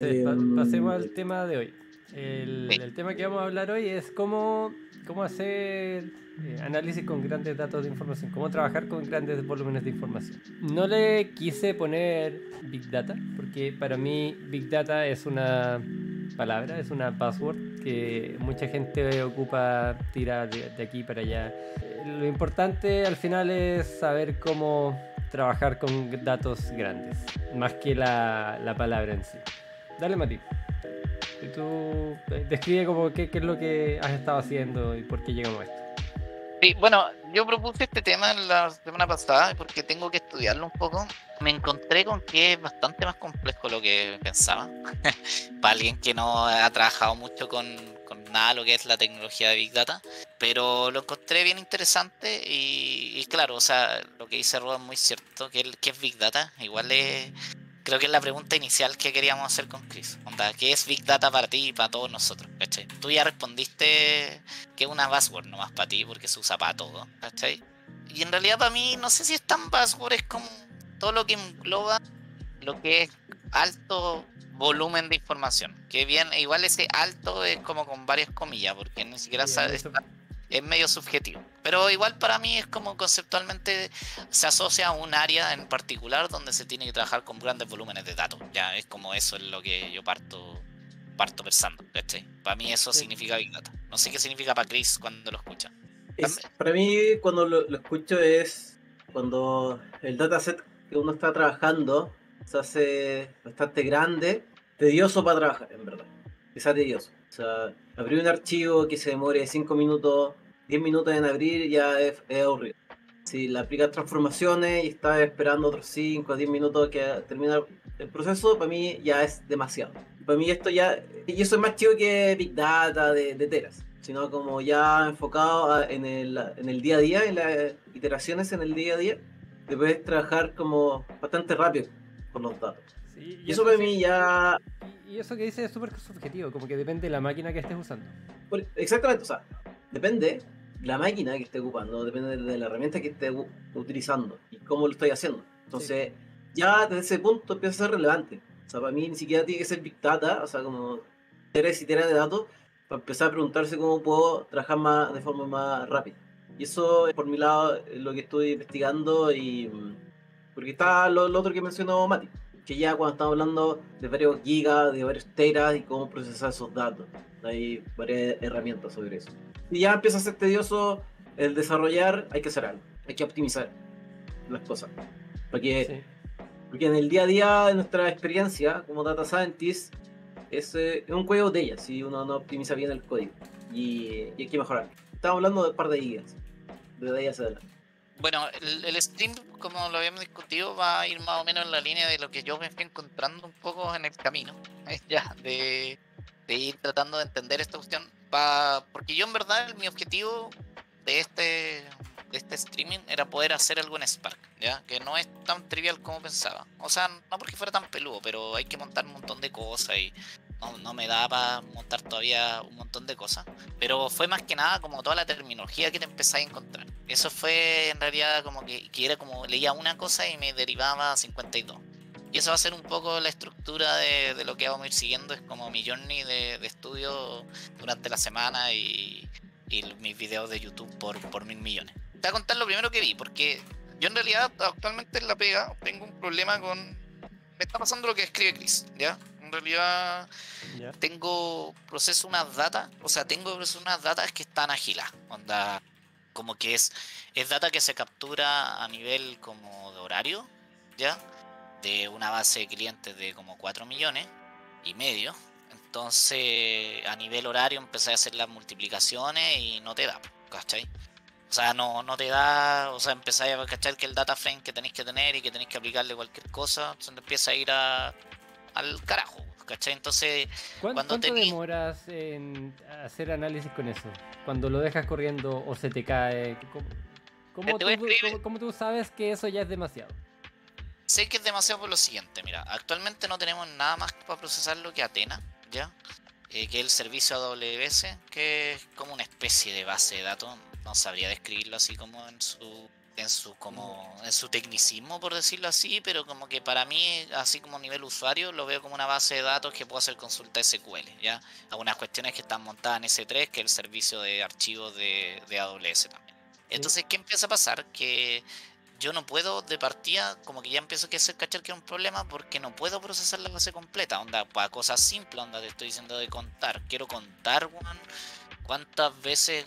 Pasemos al tema de hoy. Sí. El tema que vamos a hablar hoy es cómo hacer análisis con grandes datos de información, cómo trabajar con grandes volúmenes de información. No le quise poner Big Data, porque para mí Big Data es una palabra, es una buzzword que mucha gente ocupa, tira de aquí para allá. Lo importante al final es saber cómo trabajar con datos grandes, más que la palabra en sí. Dale, Mati. Y tú describe como qué es lo que has estado haciendo y por qué llegamos a esto. Sí, bueno, yo propuse este tema en la semana pasada porque tengo que estudiarlo un poco. Me encontré con que es bastante más complejo de lo que pensaba. Para alguien que no ha trabajado mucho con nada lo que es la tecnología de Big Data. Pero lo encontré bien interesante y claro, o sea, lo que dice Rob es muy cierto, que es Big Data. Igual es, creo que es la pregunta inicial que queríamos hacer con Chris. Onda, ¿qué es Big Data para ti y para todos nosotros? ¿Cachai? Tú ya respondiste que es una buzzword nomás para ti porque se usa para todo, ¿cachai? Y en realidad para mí no sé si es tan buzzword, es como todo lo que engloba lo que es alto volumen de información. Que bien, igual ese alto es como con varias comillas, porque ni siquiera Sí, es muy es medio subjetivo. Pero igual para mí es como conceptualmente se asocia a un área en particular donde se tiene que trabajar con grandes volúmenes de datos. Ya es como eso es lo que yo parto pensando, ¿cachai? Para mí eso sí. significa Big Data. No sé qué significa para Chris cuando lo escucha. Para mí, cuando lo escucho, es cuando el dataset que uno está trabajando se hace bastante grande, tedioso para trabajar, en verdad. Que sea tedioso. O sea, abrir un archivo que se demore 5 minutos, 10 minutos en abrir, ya es aburrido. Si le aplicas transformaciones y estás esperando otros 5 o 10 minutos que termine el proceso, para mí ya es demasiado. Para mí esto ya, y eso es más chido que Big Data de teras, sino como ya enfocado en el día a día, en las iteraciones en el día a día, te puedes trabajar como bastante rápido con los datos. Sí, Y eso para mí ya, y eso que dices es súper subjetivo, como que depende de la máquina que estés usando. exactamente, o sea, depende la máquina que esté ocupando, depende de la herramienta que esté utilizando y cómo lo estoy haciendo. Sí. Entonces, ya desde ese punto empieza a ser relevante. O sea, para mí ni siquiera tiene que ser Big Data, o sea, como teras y teras de datos, para empezar a preguntarse cómo puedo trabajar más, de forma más rápida. Y eso, por mi lado, es lo que estoy investigando y porque Sí. está lo otro que mencionó Mati, que ya cuando estamos hablando de varios gigas, de varios teras y cómo procesar esos datos. Hay varias herramientas sobre eso. Y ya empieza a ser tedioso el desarrollar, hay que hacer algo, hay que optimizar las cosas. Porque, Sí. porque en el día a día de nuestra experiencia como data scientist es un cuello de ella si uno no optimiza bien el código. Y hay que mejorar. Estamos hablando de un par de gigas, de ahí hacia adelante. Bueno, el stream, como lo habíamos discutido, va a ir más o menos en la línea de lo que yo me fui encontrando un poco en el camino, ya, de ir tratando de entender esta cuestión. Porque yo en verdad mi objetivo de este streaming era poder hacer algo en Spark, ya, que no es tan trivial como pensaba. O sea, no porque fuera tan peludo, pero hay que montar un montón de cosas y no me da para montar todavía un montón de cosas. Pero fue más que nada como toda la terminología que te empezáis a encontrar. Eso fue en realidad como que era como leía una cosa y me derivaba a 52. Y eso va a ser un poco la estructura de lo que vamos a ir siguiendo. Es como mi journey de estudio durante la semana y mis videos de YouTube por 1000 millones. Te voy a contar lo primero que vi, porque yo en realidad actualmente en la pega tengo un problema con... Me está pasando lo que escribe Chris, ¿ya? En realidad Ya. proceso unas datas, o sea, tengo unas datas que están ágiles, onda, como que es data que se captura a nivel como de horario, ¿ya? De una base de clientes de como 4,5 millones. Entonces, a nivel horario empecé a hacer las multiplicaciones y no te da, ¿cachai? O sea, no te da, o sea, empezáis a cachar que el data frame que tenéis que tener y que tenéis que aplicarle cualquier cosa, se empieza a ir al carajo, ¿cachai? Entonces, cuando ¿Cuánto tenéis... demoras en hacer análisis con eso? Cuando lo dejas corriendo o se te cae. Te voy a escribir. Cómo tú sabes que eso ya es demasiado? Sé que es demasiado por lo siguiente, mira, actualmente no tenemos nada más para procesarlo que Athena, ¿ya? Que es el servicio AWS, que es como una especie de base de datos, no sabría describirlo así como en su en su tecnicismo, por decirlo así, pero como que para mí, así como nivel usuario, lo veo como una base de datos que puedo hacer consulta SQL, ¿ya? Algunas cuestiones que están montadas en S3, que es el servicio de archivos de AWS también. Entonces, ¿qué empieza a pasar? Que yo no puedo de partida, como que ya empiezo a hacer cachar que es un problema porque no puedo procesar la base completa, onda, para cosas simples, onda, te estoy diciendo de contar, quiero contar, weón, cuántas veces,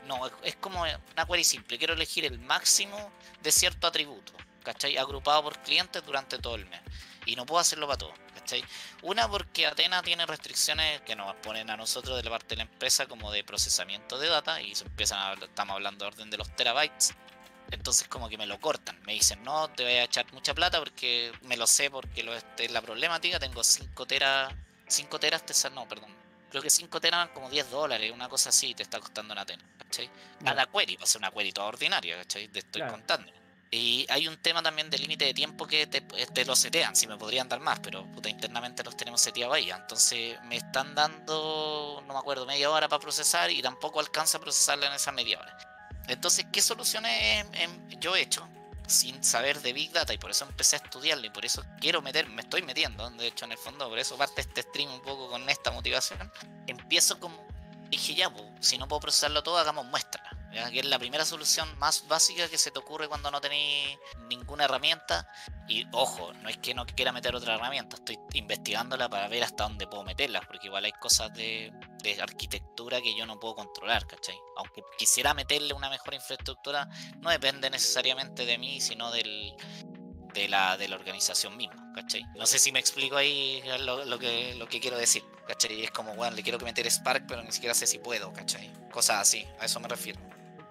no, es como una query simple, quiero elegir el máximo de cierto atributo, ¿cachai? Agrupado por clientes durante todo el mes, y no puedo hacerlo para todo, ¿cachai? Una, porque Athena tiene restricciones que nos ponen a nosotros de la parte de la empresa como de procesamiento de data, y se empiezan a, estamos hablando de orden de los terabytes. Entonces como que me lo cortan, me dicen no, te voy a echar mucha plata porque me lo sé, porque es la problemática, tengo 5 teras, 5 teras, no, perdón, creo que 5 teras como $10, una cosa así te está costando una Athena, ¿cachai? Cada query, va a ser una query toda ordinaria, ¿cachai? Te estoy contando. Y hay un tema también de límite de tiempo que te lo setean, si me podrían dar más, pero puta, internamente los tenemos seteados ahí. Entonces me están dando, no me acuerdo, media hora para procesar y tampoco alcanza a procesarla en esa media hora. Entonces, ¿qué soluciones yo he hecho sin saber de Big Data? Y por eso empecé a estudiarlo y por eso quiero me estoy metiendo, de hecho, en el fondo, por eso parte este stream un poco con esta motivación. Empiezo como, dije ya, pues, si no puedo procesarlo todo, hagamos muestra, ¿ya? Que es la primera solución más básica que se te ocurre cuando no tenéis ninguna herramienta. Y ojo, no es que no quiera meter otra herramienta, estoy investigándola para ver hasta dónde puedo meterlas, porque igual hay cosas de arquitectura que yo no puedo controlar, ¿cachai? Aunque quisiera meterle una mejor infraestructura, no depende necesariamente de mí, sino de la organización misma, ¿cachai? No sé si me explico ahí lo que quiero decir, ¿cachai? Es como, bueno, le quiero meter Spark, pero ni siquiera sé si puedo, ¿cachai? Cosas así, a eso me refiero.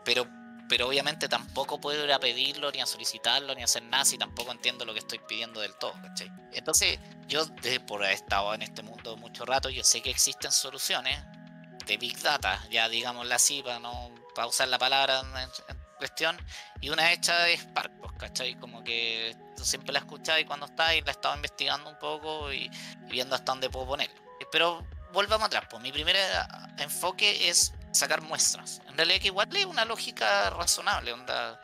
Pero obviamente tampoco puedo ir a pedirlo, ni a solicitarlo, ni a hacer nada si tampoco entiendo lo que estoy pidiendo del todo, ¿cachai? Entonces, yo por haber estado en este mundo mucho rato, yo sé que existen soluciones de Big Data, ya digámosla así, para usar la palabra en cuestión, y una hecha de Spark, ¿cachai? Como que tú siempre la escuchás y cuando estás y la estaba investigando un poco y viendo hasta dónde puedo poner. Pero volvamos atrás, pues mi primer enfoque es sacar muestras. En realidad que igual es una lógica razonable, onda,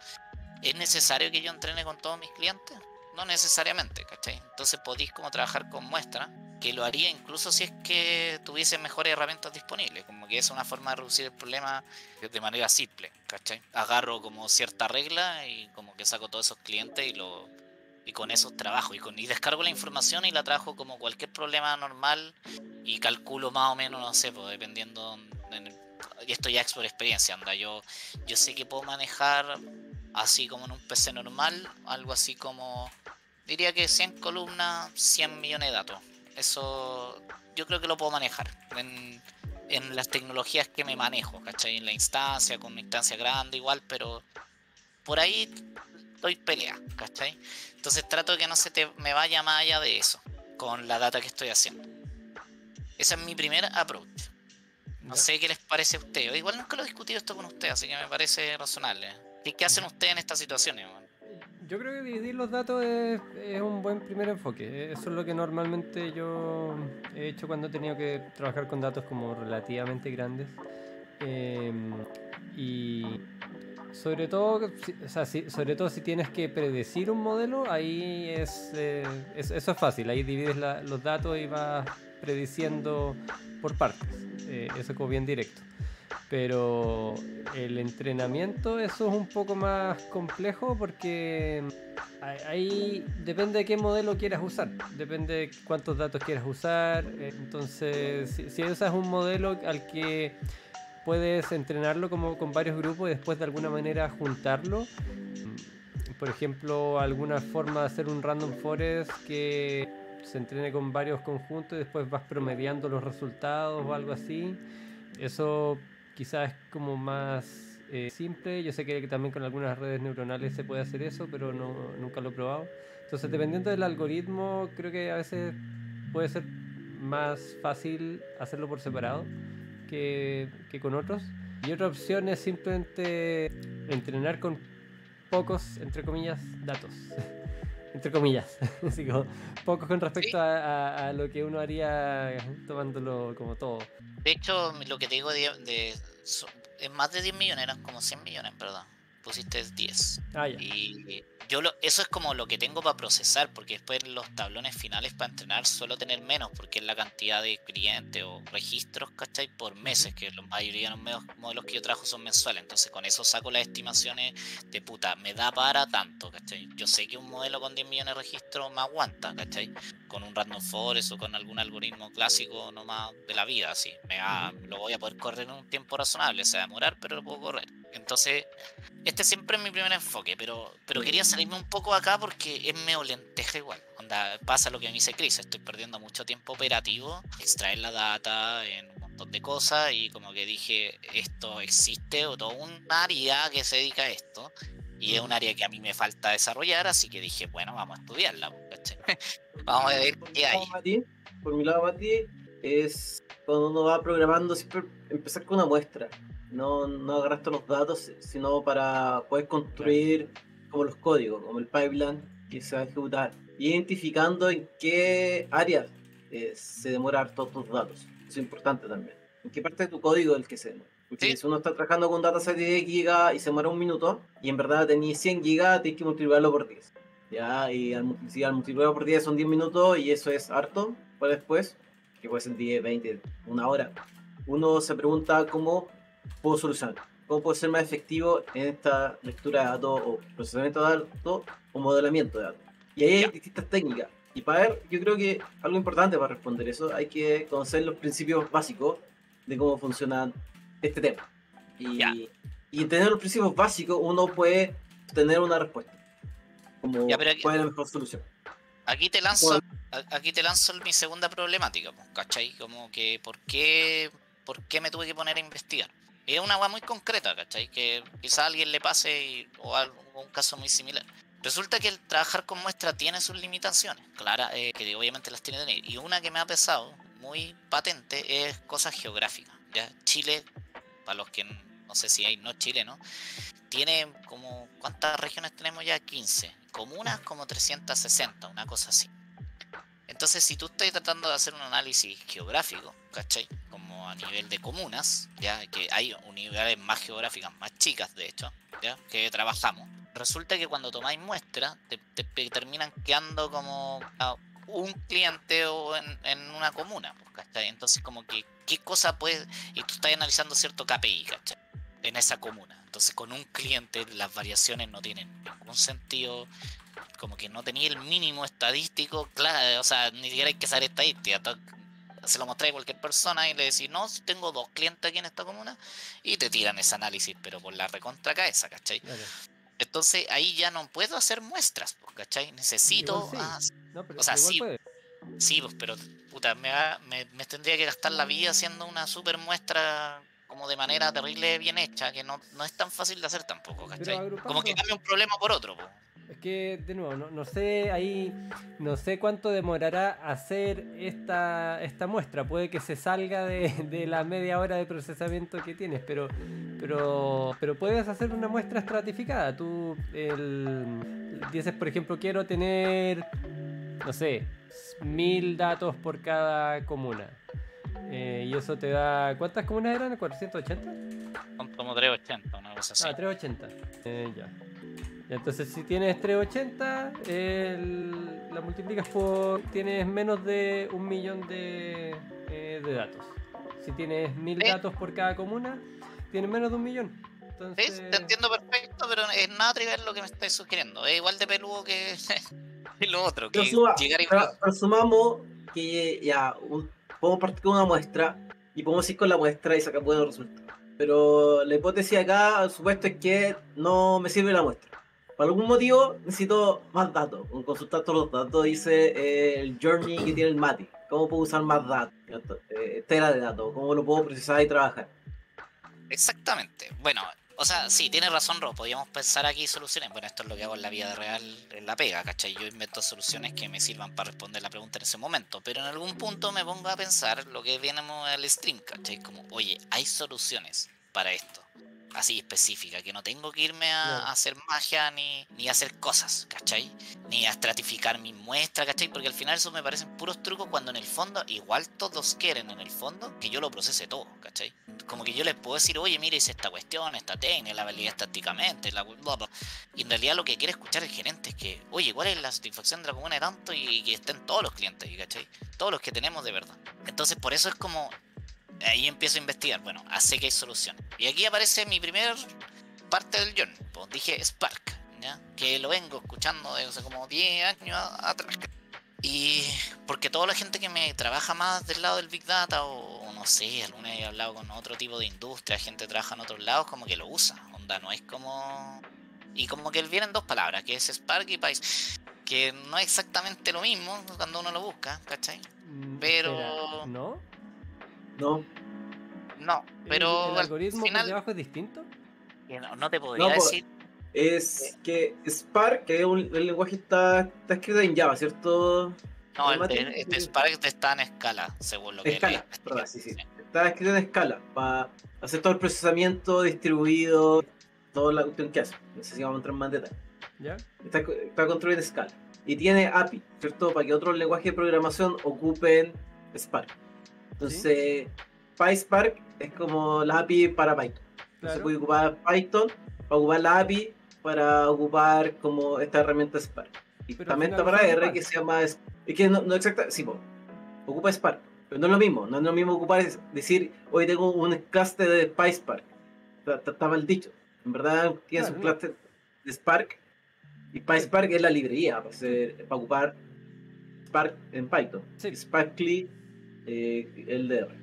¿es necesario que yo entrene con todos mis clientes? No necesariamente, ¿cachai? Entonces podéis como trabajar con muestras, que lo haría incluso si es que tuviese mejores herramientas disponibles, como que es una forma de reducir el problema de manera simple, ¿cachai? Agarro como cierta regla y como que saco todos esos clientes y con esos trabajo y descargo la información y la trabajo como cualquier problema normal y calculo más o menos, no sé, pues dependiendo y esto ya es por experiencia, anda, yo sé que puedo manejar así como en un PC normal, algo así como, diría que 100 columnas, 100 millones de datos. Eso yo creo que lo puedo manejar en las tecnologías que me manejo, ¿cachai? En la instancia, con una instancia grande igual, pero por ahí doy pelea, ¿cachai? Entonces trato de que no me vaya más allá de eso, con la data que estoy haciendo. Ese es mi primer approach. No sé qué les parece a ustedes. Igual nunca lo he discutido esto con ustedes, así que me parece razonable. ¿Qué hacen ustedes en estas situaciones? Yo creo que dividir los datos es un buen primer enfoque. Eso es lo que normalmente yo he hecho cuando he tenido que trabajar con datos como relativamente grandes. Y sobre todo, sobre todo si tienes que predecir un modelo, ahí eso es fácil. Ahí divides los datos y vas prediciendo por partes. Eso es como bien directo. Pero el entrenamiento, eso es un poco más complejo porque ahí depende de qué modelo quieras usar, depende de cuántos datos quieras usar. Entonces, si usas un modelo al que puedes entrenarlo como con varios grupos y después de alguna manera juntarlo, por ejemplo, alguna forma de hacer un random forest que se entrene con varios conjuntos y después vas promediando los resultados o algo así, eso quizás es como más simple. Yo sé que también con algunas redes neuronales se puede hacer eso, pero nunca lo he probado. Entonces, dependiendo del algoritmo, creo que a veces puede ser más fácil hacerlo por separado que con otros. Y otra opción es simplemente entrenar con pocos, entre comillas, datos. Entre comillas, así como pocos con respecto ¿Sí? a lo que uno haría tomándolo como todo. De hecho, lo que te digo es más de 10 millones, eran como 100 millones, perdón. pusiste 10. Ah, ya. Y eso es como lo que tengo para procesar, porque después los tablones finales para entrenar suelo tener menos, porque es la cantidad de clientes o registros, ¿cachai? Por meses, que la mayoría de los modelos que yo trabajo son mensuales, entonces con eso saco las estimaciones de puta, me da para tanto, ¿cachai? Yo sé que un modelo con 10 millones de registros me aguanta, ¿cachai? Con un random forest o con algún algoritmo clásico nomás de la vida, así, lo voy a poder correr en un tiempo razonable, se va a demorar, pero lo puedo correr. Entonces, este siempre es mi primer enfoque, pero quería salirme un poco acá porque es medio lenteja igual. Onda, pasa lo que me dice Chris, estoy perdiendo mucho tiempo operativo, extraer la data en un montón de cosas y como que dije, esto existe o todo un área que se dedica a esto y es un área que a mí me falta desarrollar, así que dije, bueno, vamos a estudiarla, ¿cachai? Vamos a ver qué hay. Por mi lado, Mati, es cuando uno va programando siempre empezar con una muestra. No agarrar todos los datos, sino para poder construir como los códigos, como el pipeline que se va a ejecutar. Identificando en qué áreas se demora harto tus datos. Eso es importante también. En qué parte de tu código es el que se demora. Porque ¿Sí? si uno está trabajando con un dataset de 10 GB y se demora un minuto, y en verdad tenéis 100 GB, tienes que multiplicarlo por 10. ¿Ya? Y si al multiplicarlo por 10 son 10 minutos y eso es harto para después, que puede ser 10, 20, una hora. Uno se pregunta cómo puedo solucionar, cómo puedo ser más efectivo en esta lectura de datos o procesamiento de datos o modelamiento de datos. Y ahí hay distintas técnicas. Y para ver, yo creo que algo importante para responder eso, hay que conocer los principios básicos de cómo funciona este tema. Y entender los principios básicos, uno puede tener una respuesta. Como cuál es la mejor solución. Aquí te lanzo mi segunda problemática, ¿cachai? Como que ¿por qué me tuve que poner a investigar? Es una agua muy concreta, ¿cachai? Que quizá a alguien le pase o un caso muy similar. Resulta que el trabajar con muestra tiene sus limitaciones, claras, que obviamente las tiene que tener. Y una que me ha pesado muy patente es cosas geográficas. ¿Ya? Chile, para los que no sé si hay no chilenos, tiene como, ¿cuántas regiones tenemos ya? 15. Comunas como 360, una cosa así. Entonces, si tú estás tratando de hacer un análisis geográfico, ¿cachai? Como a nivel de comunas, ya que hay unidades más geográficas, más chicas de hecho, ya que trabajamos. Resulta que cuando tomáis muestras, te terminan quedando como un cliente o en una comuna, ¿cachai? Entonces, como que, ¿qué cosa puedes...? Y tú estás analizando cierto KPI, ¿cachai? En esa comuna. Entonces, con un cliente las variaciones no tienen ningún sentido, como que no tenía el mínimo estadístico, claro, o sea, ni siquiera hay que saber estadística. Se lo mostré a cualquier persona y le decís, no, tengo 2 clientes aquí en esta comuna, y te tiran ese análisis, pero por la recontra cabeza, ¿cachai? Claro. Entonces ahí ya no puedo hacer muestras, ¿cachai? Necesito... Sí. No, pero, o sea, sí, puede. Sí, pues, pero puta, me tendría que gastar la vida haciendo una super muestra como de manera terrible bien hecha, que no es tan fácil de hacer tampoco, ¿cachai? Como que cambia un problema por otro, pues. Es que, de nuevo, no sé ahí, no sé cuánto demorará hacer esta muestra. Puede que se salga de la media hora de procesamiento que tienes, pero puedes hacer una muestra estratificada. Tú dices, por ejemplo, quiero tener, no sé, 1000 datos por cada comuna. Y eso te da... ¿Cuántas comunas eran? ¿480? Son como 380, una cosa así. 380. Ya. Entonces, si tienes 380, la multiplicas por... Tienes menos de 1 millón de datos. Si tienes 1000 datos por cada comuna, tienes menos de 1 millón. Entonces... Sí, te entiendo perfecto, pero es nada trivial lo que me estáis sugiriendo. Es igual de peludo que lo otro. Que presumamos que ya podemos partir con una muestra y podemos ir con la muestra y sacar buenos resultados. Pero la hipótesis acá, al supuesto, es que no me sirve la muestra. Por algún motivo necesito más datos. Consultar todos los datos, dice el journey que tiene el Mati. ¿Cómo puedo usar más datos? Tela de datos. ¿Cómo lo puedo procesar y trabajar? Exactamente. Bueno, o sea, sí, tiene razón Rob. Podríamos pensar aquí soluciones. Bueno, esto es lo que hago en la vida real, en la pega, ¿cachai? Yo invento soluciones que me sirvan para responder la pregunta en ese momento. Pero en algún punto me pongo a pensar lo que viene al stream, ¿cachai? Como, oye, hay soluciones para esto. así específica, que no tengo que irme Claro. a hacer magia ni a hacer cosas, ¿cachai? Ni a estratificar mi muestra, ¿cachai? Porque al final eso me parecen puros trucos cuando en el fondo igual todos quieren en el fondo que yo lo procese todo, ¿cachai? Como que yo les puedo decir, oye, mire, hice esta cuestión, esta técnica, la validé estáticamente, bla, bla. Y en realidad lo que quiere escuchar el gerente es que, oye, ¿cuál es la satisfacción de la comuna de tanto? Y que estén todos los clientes, ¿cachai? Todos los que tenemos de verdad. Entonces por eso es como... Ahí empiezo a investigar, bueno, sé que hay soluciones. Y aquí aparece mi primer parte del journey, pues dije Spark, ¿ya? Que lo vengo escuchando desde como 10 años atrás. Y porque toda la gente que me trabaja más del lado del Big Data, o no sé, alguna vez he hablado con otro tipo de industria, gente que trabaja en otros lados, como que lo usa, onda, no es como... Y como que vienen dos palabras, que es Spark y Python, que no es exactamente lo mismo cuando uno lo busca, ¿cachai? Pero... Espera, ¿no? No, No, ¿El pero al algoritmo por final debajo es distinto? que no te podría no, pues, decir. es que Spark, que es el lenguaje está escrito en Java, ¿cierto? No, Mati? este Spark está en escala, según lo que leí. Escala, ¿verdad? Sí, sí. Está escrito en escala para hacer todo el procesamiento distribuido, toda la cuestión que hace. No sé si vamos a entrar más en detalle. ¿Ya? Está construido en escala. Y tiene API, ¿cierto? Para que otros lenguajes de programación ocupen Spark. Entonces, PySpark es como la API para Python. Entonces Claro. puede ocupar Python para ocupar la API para ocupar como esta herramienta Spark. Y Pero al también está final para usa R Spark. que se llama... Es que no exacta... Sí, po, ocupa Spark. Pero no es lo mismo. No es lo mismo ocupar, decir, hoy tengo un cluster de PySpark. Está mal dicho. En verdad tienes Claro, un no. cluster de Spark y PySpark es la librería para ocupar Spark en Python. Sí. Y Sparkly LDR.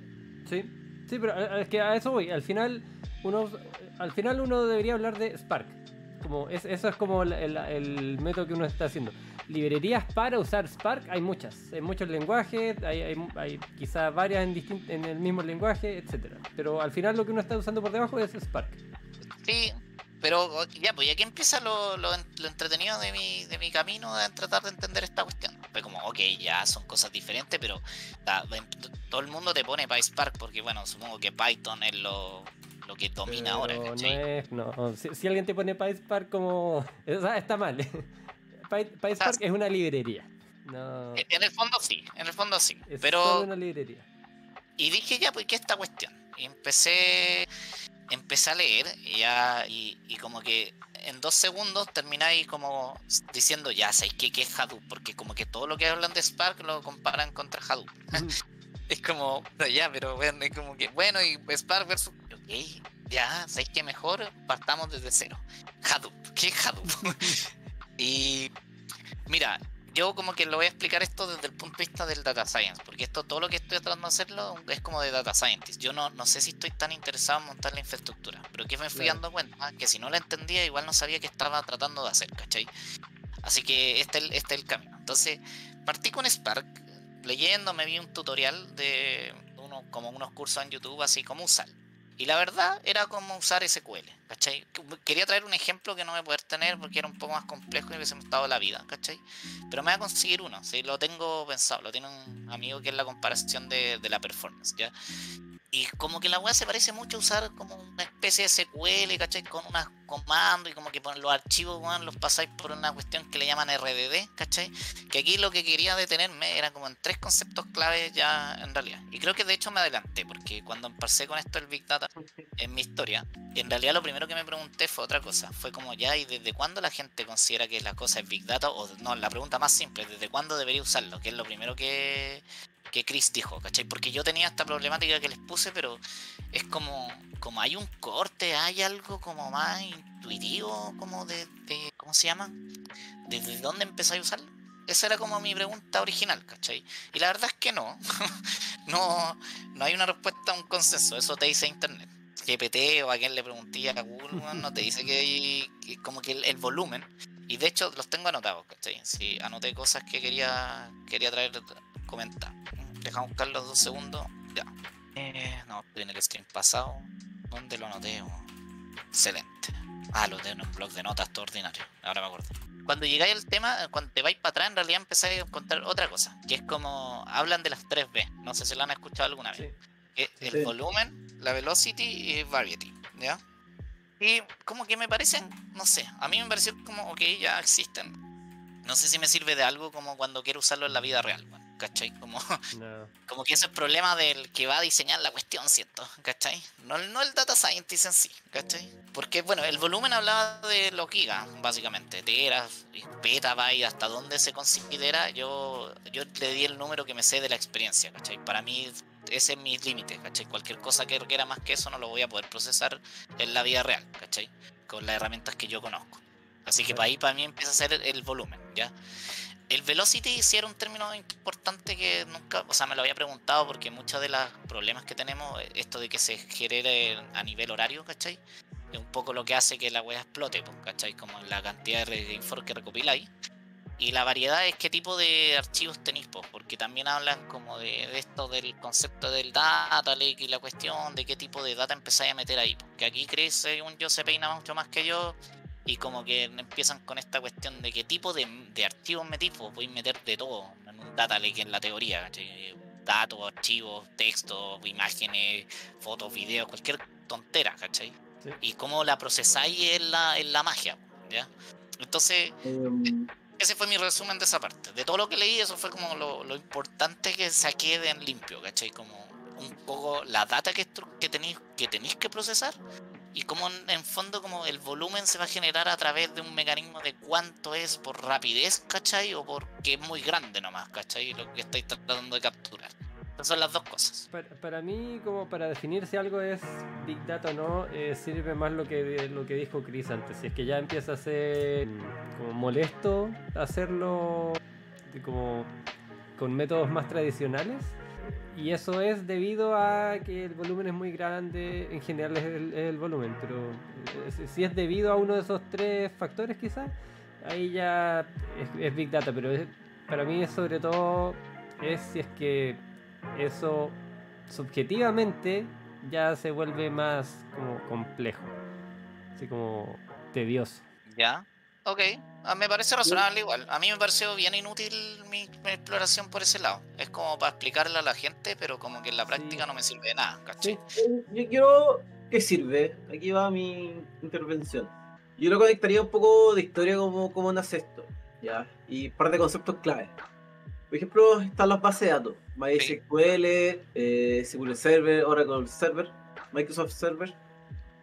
Sí, sí, pero es que a eso voy. Al final uno debería hablar de Spark. Eso es como el método que uno está haciendo. Librerías para usar Spark hay muchas. Hay muchos lenguajes, hay quizás varias en el mismo lenguaje, etcétera. Pero al final lo que uno está usando por debajo es Spark. Sí, pero ya, pues y aquí empieza lo entretenido de mi camino de tratar de entender esta cuestión. Fue como, ok, ya son cosas diferentes, pero todo el mundo te pone PySpark porque, bueno, supongo que Python es lo que domina ahora, Pero ¿cachai? no. Si alguien te pone PySpark como... O sea, está mal. PySpark es una librería. No, En el fondo sí, es pero... solo una librería. Y dije, ya, pues, ¿qué es esta cuestión? Y empecé a leer y como que en 2 segundos termináis como diciendo, ya, ¿sabéis qué es Hadoop? Porque como que todo lo que hablan de Spark lo comparan contra Hadoop. Es como, ya, pero bueno, es como que, bueno, y Spark versus... Ok, ya, ¿sabéis qué mejor? Partamos desde cero. Hadoop, ¿qué es Hadoop? Y mira, yo como que lo voy a explicar esto desde el punto de vista del data science, porque todo lo que estoy tratando de hacerlo es como de data scientist. Yo no sé si estoy tan interesado en montar la infraestructura, pero que me fui Claro. dando cuenta que si no la entendía igual no sabía qué estaba tratando de hacer, ¿cachai? Así que este es el camino. Entonces, partí con Spark, leyendo, me vi un tutorial de como unos cursos en YouTube, así como usarlo. Y la verdad era como usar SQL, ¿cachai? Quería traer un ejemplo que no voy a poder tener porque era un poco más complejo y hubiese dado la vida, ¿cachai? Pero me voy a conseguir uno, ¿sí? Lo tengo pensado, lo tiene un amigo que es la comparación de la performance, ¿ya? Y como que la weá se parece mucho a usar como una especie de SQL, ¿cachai? Con unos comandos y como que los archivos, weón, los pasáis por una cuestión que le llaman RDD, ¿cachai? Que aquí lo que quería detenerme era como en 3 conceptos claves ya en realidad. Y creo que de hecho me adelanté, porque cuando empecé con esto del Big Data en mi historia, en realidad lo primero que me pregunté fue otra cosa. Fue como ya, ¿y desde cuándo la gente considera que la cosa es Big Data? O no, la pregunta más simple, ¿desde cuándo debería usarlo? Que es lo primero que Chris dijo, ¿cachai? Porque yo tenía esta problemática que les puse, pero es como hay un corte, hay algo como más intuitivo, como de ¿cómo se llama? ¿Desde dónde empezáis a usarlo? Esa era como mi pregunta original, ¿cachai? Y la verdad es que no. no hay una respuesta, un consenso, eso te dice internet. GPT o a quien le pregunté a Google, no te dice que como que el volumen. Y de hecho los tengo anotados, ¿cachai? Sí, anoté cosas que quería traer, comentar. Dejamos buscar los 2 segundos. Ya. No, en el stream pasado. ¿Dónde lo anoté? Excelente. Lo tengo en un blog de notas, todo ordinario. Ahora me acuerdo. Cuando llegáis al tema, cuando te vais para atrás, en realidad empezáis a encontrar otra cosa. Que es como hablan de las 3B. No sé si lo han escuchado alguna vez. Sí. Que el Sí. volumen, la velocity y variety. ¿Ya? Y como que me parecen, no sé, a mí me pareció como, ok, ya existen. No sé si me sirve de algo como cuando quiero usarlo en la vida real, bueno, ¿cachai? Como, No. como que ese es el problema del que va a diseñar la cuestión, ¿cierto? ¿Cachai? No el data scientist en sí, ¿cachai? Porque, bueno, el volumen hablaba de los gigas, básicamente, teras, petabytes, hasta dónde se considera. Yo le di el número que me sé de la experiencia, ¿cachai? Para mí ese es mi límite, ¿cachai? Cualquier cosa que requiera más que eso no lo voy a poder procesar en la vida real, ¿cachai? Con las herramientas que yo conozco. Así que para mí empieza a ser el volumen, ¿ya? El velocity sí era un término importante que nunca, o sea, me lo había preguntado porque muchos de los problemas que tenemos, esto de que se genere a nivel horario, ¿cachai? Es un poco lo que hace que la web explote, pues, ¿cachai? Como la cantidad de info que recopiláis. Y la variedad es qué tipo de archivos tenéis, pues, porque también hablan como de esto del concepto del data lake y la cuestión de qué tipo de data empezáis a meter ahí. Porque aquí Chris, según yo, se peina mucho más que yo. Y como que empiezan con esta cuestión de qué tipo de archivos metís, pues podéis meter de todo en un data lake en la teoría, ¿cachai? Datos, archivos, textos, imágenes, fotos, videos, cualquier tontera, ¿cachai? Sí. Y cómo la procesáis en la magia, ¿ya? Entonces, ese fue mi resumen de esa parte. De todo lo que leí, eso fue como lo importante que saqué de en limpio, ¿cachai? Como un poco la data que tenéis que procesar. Y como en fondo como el volumen se va a generar a través de un mecanismo de cuánto es por rapidez, ¿cachai? O porque es muy grande nomás, ¿cachai? Lo que estáis tratando de capturar. Esas son las dos cosas. Para mí, como para definir si algo es Big Data o no, sirve más lo que dijo Chris antes. Si es que ya empieza a ser como molesto hacerlo como con métodos más tradicionales. Y eso es debido a que el volumen es muy grande, en general es el volumen, pero si es debido a uno de esos tres factores quizás, ahí ya es Big Data, pero para mí es sobre todo es si es que eso subjetivamente ya se vuelve más como complejo, así como tedioso. ¿Ya? Ok, me parece razonable igual. A mí me pareció bien inútil mi exploración por ese lado. Es como para explicarle a la gente, pero como que en la práctica no me sirve de nada, ¿cachai? Sí. Yo quiero que sirve. Aquí va mi intervención. Yo lo conectaría un poco de historia como nace esto, ¿ya? Y un par de conceptos clave. Por ejemplo, están las bases de datos. MySQL, SQL Server, Oracle Server, Microsoft Server,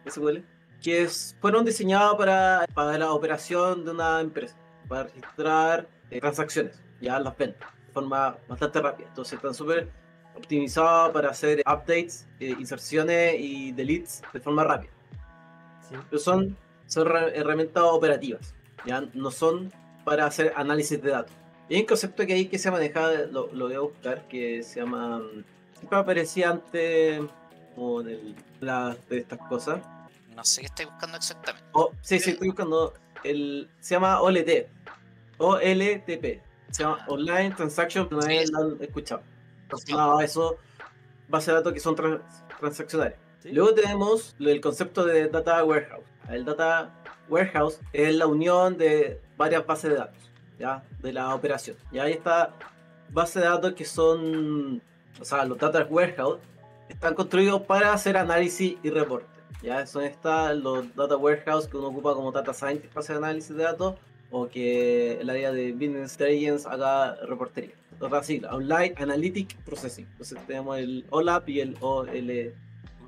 SQL, que fueron diseñados para la operación de una empresa, para registrar transacciones, ya las ventas, de forma bastante rápida. Entonces están súper optimizados para hacer updates, inserciones y deletes de forma rápida. Sí. Pero son herramientas operativas, ya no son para hacer análisis de datos. Y hay un concepto que hay que se maneja, lo voy a buscar, que se llama, siempre aparecía antes como de estas cosas. No sé qué estáis buscando exactamente. Sí, estoy buscando. Se llama OLT. OLTP. Se llama Online Transaction, no Sí, lo han escuchado. Relacionado a eso, base de datos que son transaccionales. ¿Sí? Luego tenemos el concepto de Data Warehouse. El Data Warehouse es la unión de varias bases de datos, ¿ya? De la operación. Y ahí está bases de datos que son, o sea, los Data Warehouse están construidos para hacer análisis y reporte. Ya son los Data Warehouse que uno ocupa como Data Scientist para hacer análisis de datos, o que el área de Business Intelligence haga reportería. Otra sigla, Online Analytic Processing. Entonces tenemos el OLAP y el OL.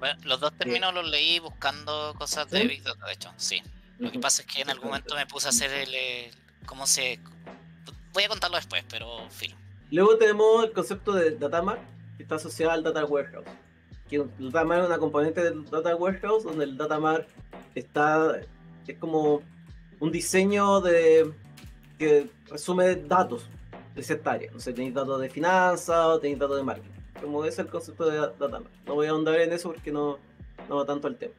bueno, los dos términos los leí buscando cosas de ¿Sí? Big Data, de hecho, sí. Lo que pasa es que en algún momento me puse a hacer ¿cómo se...? Voy a contarlo después, pero filo. Luego tenemos el concepto de Data Mart, que está asociado al Data Warehouse. Que el Data Mart es una componente del Data Warehouse, donde el Data Mart es como un diseño que resume datos de cierta área. No sé, tenéis datos de finanzas o tenéis datos de marketing. Como es el concepto de Data Mart. No voy a ahondar en eso porque no va tanto al tema.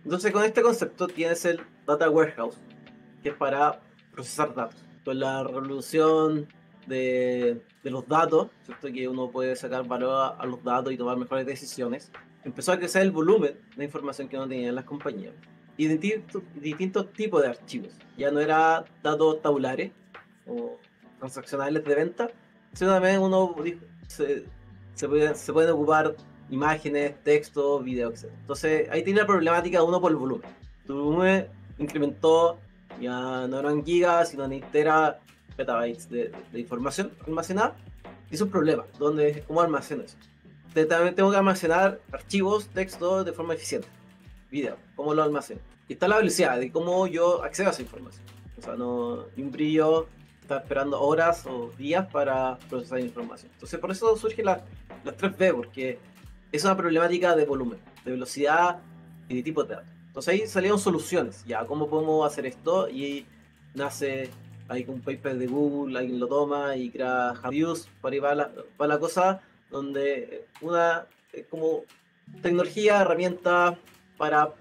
Entonces, con este concepto tienes el Data Warehouse, que es para procesar datos. Con la revolución de los datos, ¿cierto? Que uno puede sacar valor a los datos y tomar mejores decisiones, empezó a crecer el volumen de información que uno tenía en las compañías y distintos tipos de archivos. Ya no era datos tabulares o transaccionales de venta, sino también uno dijo, se pueden ocupar imágenes, textos, videos, etc. Entonces ahí tiene la problemática uno por el volumen. Tu volumen incrementó, ya no eran gigas, sino en petabytes de información almacenada. Y es un problema, ¿cómo almaceno eso? También tengo que almacenar archivos, texto de forma eficiente. Video, ¿cómo lo almaceno? Y está la velocidad de cómo yo accedo a esa información. O sea, no, ni un brillo, estar esperando horas o días para procesar información. Entonces, por eso surgen las 3B, porque es una problemática de volumen, de velocidad y de tipo de datos. Entonces ahí salieron soluciones, ya, ¿cómo podemos hacer esto? Y nace, hay un paper de Google, alguien lo toma y crea Hadoop, por ahí va la cosa, donde una como tecnología, herramienta para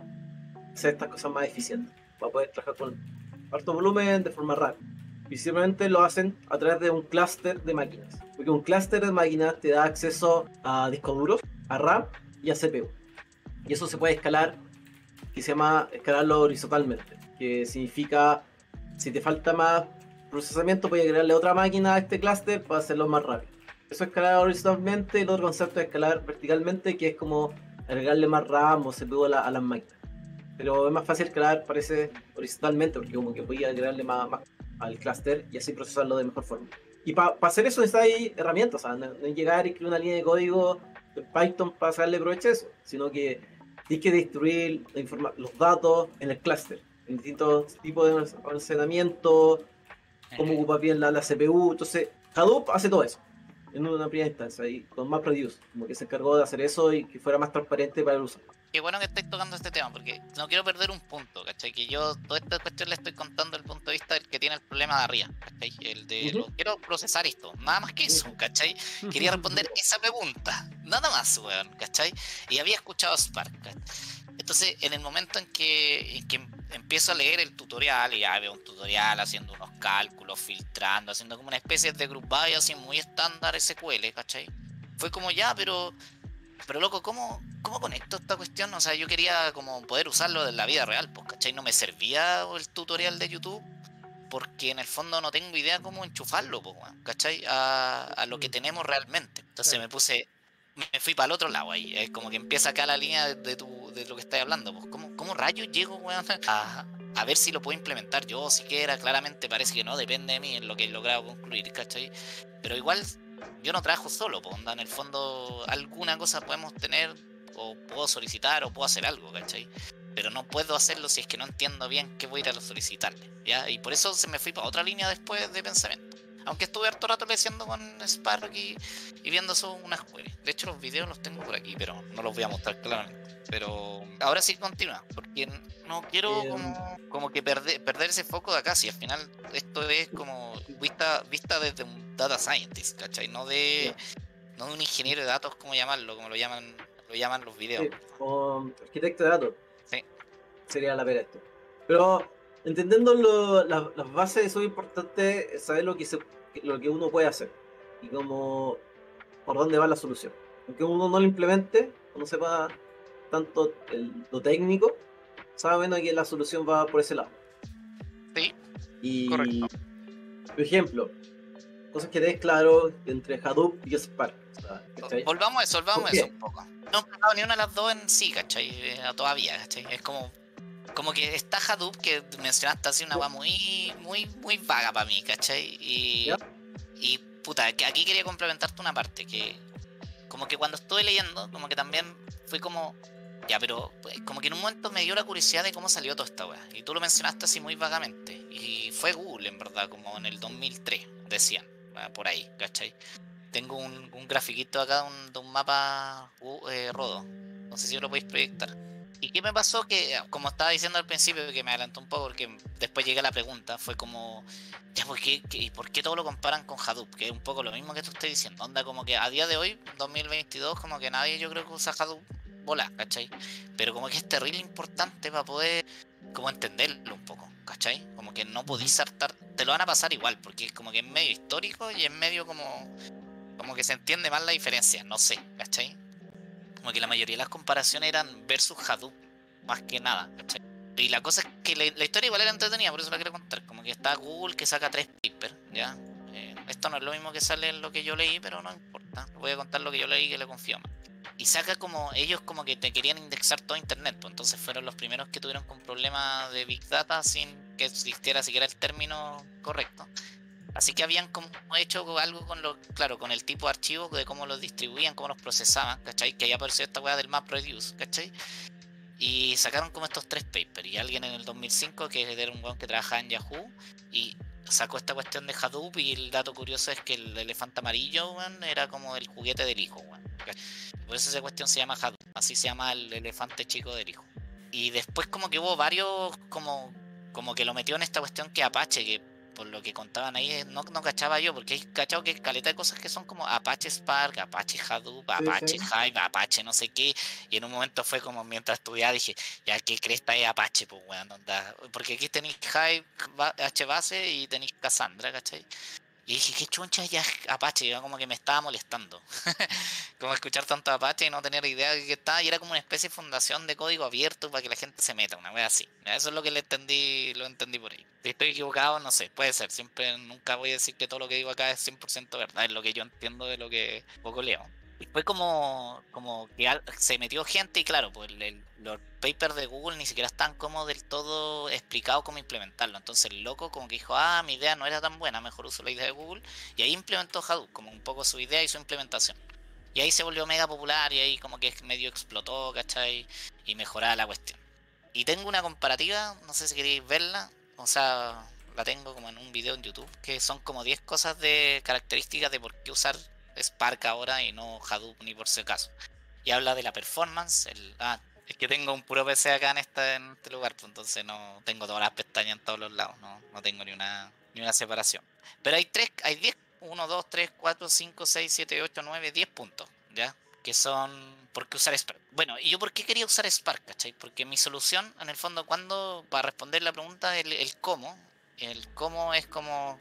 hacer estas cosas más eficientes, para poder trabajar con alto volumen de forma rápida. Principalmente lo hacen a través de un clúster de máquinas, porque un clúster de máquinas te da acceso a discos duros, a RAM y a CPU. Y eso se puede escalar, que se llama escalarlo horizontalmente, que significa si te falta más procesamiento, puedes agregarle otra máquina a este clúster para hacerlo más rápido. Eso es escalar horizontalmente. El otro concepto es escalar verticalmente, que es como agregarle más RAM o CPU a las máquinas. Pero es más fácil escalar, parece, horizontalmente, porque como que podía agregarle más al clúster y así procesarlo de mejor forma. Y para hacer eso necesitáis herramientas, o sea, no es llegar y escribir una línea de código de Python para sacarle provecho a eso, sino que tienes que distribuir los datos en el clúster, en distintos tipos de almacenamiento, cómo ocupa bien la CPU. Entonces, Hadoop hace todo eso en una primera instancia y con MapReduce, como que se encargó de hacer eso y que fuera más transparente para el uso. Qué bueno que estáis tocando este tema, porque no quiero perder un punto, ¿cachai? Que yo toda esta cuestión le estoy contando desde el punto de vista del que tiene el problema de arriba, ¿cachai? El de quiero procesar esto, nada más que eso, ¿cachai? Quería responder esa pregunta, nada más, weón, ¿cachai? Y había escuchado Spark, ¿cachai? Entonces, en el momento en que empiezo a leer el tutorial, y ya veo un tutorial haciendo unos cálculos, filtrando, haciendo como una especie de group by así muy estándar SQL, ¿cachai? Fue como ya, pero loco, ¿cómo conecto esta cuestión? O sea, yo quería como poder usarlo en la vida real, pues, ¿cachai? No me servía el tutorial de YouTube porque en el fondo no tengo idea cómo enchufarlo, pues, ¿cachai? A lo que tenemos realmente. Entonces me fui para el otro lado ahí. Es como que empieza acá la línea de lo que estáis hablando, pues. ¿Cómo rayos llego, weón, a ver si lo puedo implementar yo siquiera? Claramente parece que no, depende de mí en lo que he logrado concluir, ¿cachai? Pero igual yo no trabajo solo, pues, en el fondo alguna cosa podemos tener, o puedo solicitar, o puedo hacer algo, ¿cachai? Pero no puedo hacerlo si es que no entiendo bien qué voy a ir a solicitarle, ¿ya? Y por eso se me fui para otra línea después de pensamiento. Aunque estuve harto rato leyendo con Spark y viendo unas queries. De hecho, los videos los tengo por aquí, pero no los voy a mostrar claramente. Pero ahora sí continúa, porque no quiero como que perder ese foco de acá. Si al final esto es como vista desde un data scientist, ¿cachai? No de un ingeniero de datos, como llamarlo, como lo llaman los videos. Sí, como arquitecto de datos. Sí. Sería la pera esto. Pero entendiendo las bases, eso es importante saber lo que uno puede hacer y cómo, por dónde va la solución. Aunque uno no lo implemente, no sepa tanto lo técnico, sabe menos que la solución va por ese lado. Sí, y, correcto. Por ejemplo, cosas que tenés claro entre Hadoop y Spark. Volvamos a eso un poco. No he empezado ni una de las dos en sí, ¿cachai? Todavía, ¿cachai? Es como que está Hadoop, que mencionaste así una agua muy vaga para mí, ¿cachai? Y puta, aquí quería complementarte una parte, que como que cuando estuve leyendo, como que también fui como, ya, pero pues, como que en un momento me dio la curiosidad de cómo salió toda esta weá. Y tú lo mencionaste así muy vagamente. Y fue Google, en verdad, como en el 2003, decían, por ahí, ¿cachai? Tengo un grafiquito acá de un mapa rodo. No sé si lo podéis proyectar. ¿Y qué me pasó? Que, como estaba diciendo al principio, que me adelantó un poco porque después llegué a la pregunta, fue como, ya, ¿por qué todo lo comparan con Hadoop? Que es un poco lo mismo que tú estás diciendo. Onda, como que a día de hoy, 2022, como que nadie yo creo que usa Hadoop bola, ¿cachai? Pero como que es terrible importante para poder como entenderlo un poco, ¿cachai? Como que no podís saltar, te lo van a pasar igual, porque es como que es medio histórico y es medio como que se entiende mal la diferencia, no sé, ¿cachai? Como que la mayoría de las comparaciones eran versus Hadoop, más que nada, ¿cachai? Y la cosa es que la historia igual era entretenida, por eso la quiero contar. Como que está Google que saca 3 papers, ¿ya? Esto no es lo mismo que sale en lo que yo leí, pero no importa. Voy a contar lo que yo leí, que le confío más. y saca como ellos como que te querían indexar todo internet, pues entonces fueron los primeros que tuvieron con problemas de Big Data sin que existiera siquiera el término correcto. Así que habían como hecho algo con claro, con el tipo de archivo, de cómo los distribuían, cómo los procesaban, ¿cachai? Que ahí apareció esta weá del MapReduce, ¿cachai? Y sacaron como estos 3 papers. Y alguien en el 2005, que era un weón que trabajaba en Yahoo, y sacó esta cuestión de Hadoop. Y el dato curioso es que el elefante amarillo, weón, era como el juguete del hijo, weón. Por eso esa cuestión se llama Hadoop. Así se llama el elefante chico del hijo. Y después como que hubo varios, como que lo metió en esta cuestión que Apache, que por lo que contaban ahí, no cachaba yo, porque hay cachado que caleta de cosas que son como Apache Spark, Apache Hadoop, Apache Hive, Apache no sé qué, y en un momento fue como mientras estudiaba dije, ya qué cresta es Apache, pues weón, onda, porque aquí tenéis Hive, HBase y tenéis Cassandra, ¿cachai? Y dije, qué chuncha ya Apache, yo como que me estaba molestando. Como escuchar tanto Apache y no tener idea de qué estaba, y era como una especie de fundación de código abierto para que la gente se meta, una wea así. Eso es lo que lo entendí por ahí. Si estoy equivocado, no sé, puede ser. Siempre, nunca voy a decir que todo lo que digo acá es 100% verdad, es lo que yo entiendo de lo que poco leo. Y fue como que se metió gente y claro, pues los papers de Google ni siquiera están como del todo explicados cómo implementarlo. Entonces el loco como que dijo, mi idea no era tan buena, mejor uso la idea de Google. Y ahí implementó Hadoop, como un poco su idea y su implementación. Y ahí se volvió mega popular y ahí como que medio explotó, ¿cachai? Y mejoraba la cuestión. Y tengo una comparativa, no sé si queréis verla, o sea, la tengo como en un video en YouTube, que son como 10 cosas de características de por qué usar Spark ahora y no Hadoop ni por si acaso. Y habla de la performance, es que tengo un puro PC acá en este lugar, pues entonces no tengo todas las pestañas en todos los lados, no tengo ni una separación. Pero hay 10, 1, 2, 3, 4, 5, 6, 7, 8, 9, 10 puntos, ¿ya? Que son, ¿por qué usar Spark? Bueno, ¿y yo por qué quería usar Spark, cachai? Porque mi solución, en el fondo, para responder la pregunta, el cómo es como,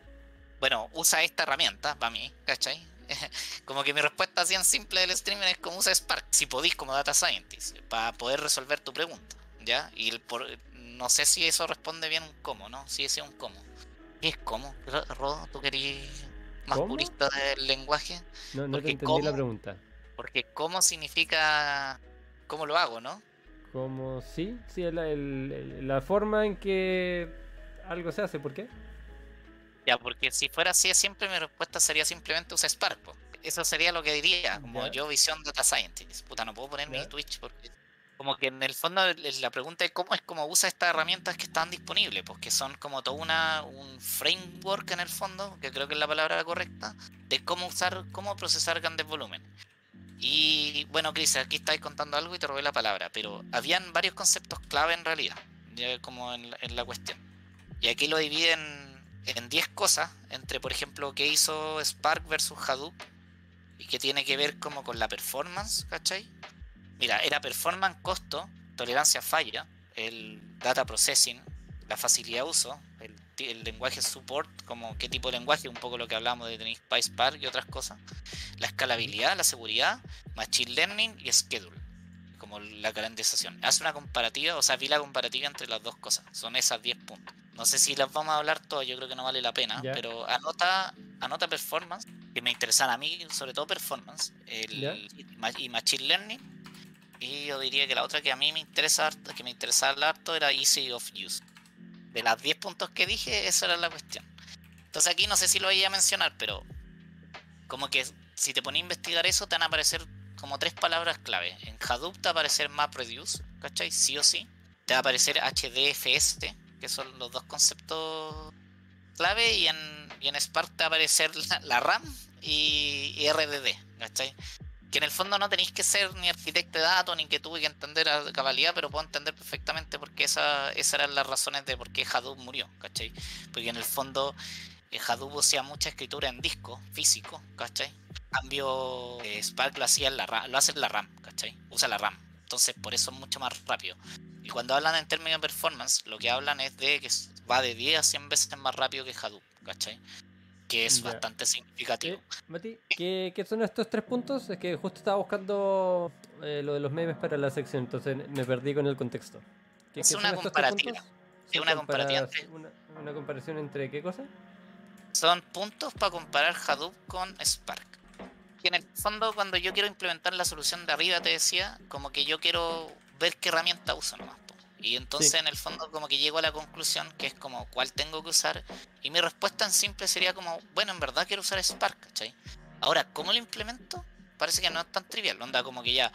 bueno, usa esta herramienta, para mí, ¿cachai? Como que mi respuesta así en simple del streaming es como usa Spark, si podís como Data Scientist, para poder resolver tu pregunta, ¿ya? Y no sé si eso responde bien un cómo, ¿no? Si ese es un cómo. ¿Qué es cómo? Rodo, ¿tú querís más ¿Cómo? purista del lenguaje? No te Porque entendí la pregunta. Porque cómo significa cómo lo hago, ¿no? Como sí, la forma en que algo se hace, ¿por qué? Ya, porque si fuera así siempre mi respuesta sería simplemente usa Spark, po. Eso sería lo que diría, como Ya. yo visión Data Scientist. Puta, no puedo poner mi Ya. Twitch porque como que en el fondo la pregunta de cómo es cómo usa estas herramientas que están disponibles, pues que son como todo un framework en el fondo, que creo que es la palabra correcta, de cómo procesar grandes volúmenes. Y bueno, Chris, aquí estáis contando algo y te robé la palabra, pero habían varios conceptos clave en realidad, ya como en la cuestión. Y aquí lo dividen en 10 cosas, entre por ejemplo qué hizo Spark versus Hadoop, y que tiene que ver como con la performance, ¿cachai? Mira, era performance, costo, tolerancia a falla, el data processing, la facilidad de uso, el lenguaje support, como qué tipo de lenguaje, un poco lo que hablamos de tenéis PySpark y otras cosas, la escalabilidad, la seguridad, machine learning y schedule, como la calendarización. Hace una comparativa, o sea, vi la comparativa entre las dos cosas, son esas 10 puntos. No sé si las vamos a hablar todas, yo creo que no vale la pena, Ya. pero anota performance, que me interesan a mí, sobre todo performance, y machine learning. Y yo diría que la otra que a mí me interesaba harto era easy of use. De las 10 puntos que dije, esa era la cuestión. Entonces aquí no sé si lo voy a mencionar, pero como que si te pones a investigar eso, te van a aparecer como 3 palabras clave. En Hadoop te va a aparecer MapReduce, ¿cachai? Sí o sí. Te va a aparecer HDFS, que son los dos conceptos clave, y en Spark te va a aparecer la RAM y RDD, ¿cachai? Que en el fondo no tenéis que ser ni arquitecto de datos, ni que tuve que entender a cabalidad, pero puedo entender perfectamente porque esas eran las razones de por qué Hadoop murió, ¿cachai? Porque en el fondo Hadoop hacía mucha escritura en disco físico, ¿cachai? En cambio, Spark lo hace en la RAM, ¿cachai? Usa la RAM. Entonces por eso es mucho más rápido. Y cuando hablan en términos de performance, lo que hablan es de que va de 10 a 100 veces más rápido que Hadoop, ¿cachai? Que es bastante significativo. Mati, ¿qué son estos 3 puntos? Es que justo estaba buscando lo de los memes para la sección, entonces me perdí con el contexto. Es una comparativa. Es una comparativa ¿Una comparación entre qué cosas? Son puntos para comparar Hadoop con Spark. que en el fondo cuando yo quiero implementar la solución de arriba, te decía, como que yo quiero ver qué herramienta uso nomás, po. Y entonces Sí. en el fondo como que llego a la conclusión que es como cuál tengo que usar. Y mi respuesta en simple sería como, bueno, en verdad quiero usar Spark, ¿cachai? Ahora, ¿cómo lo implemento? Parece que no es tan trivial, onda como que ya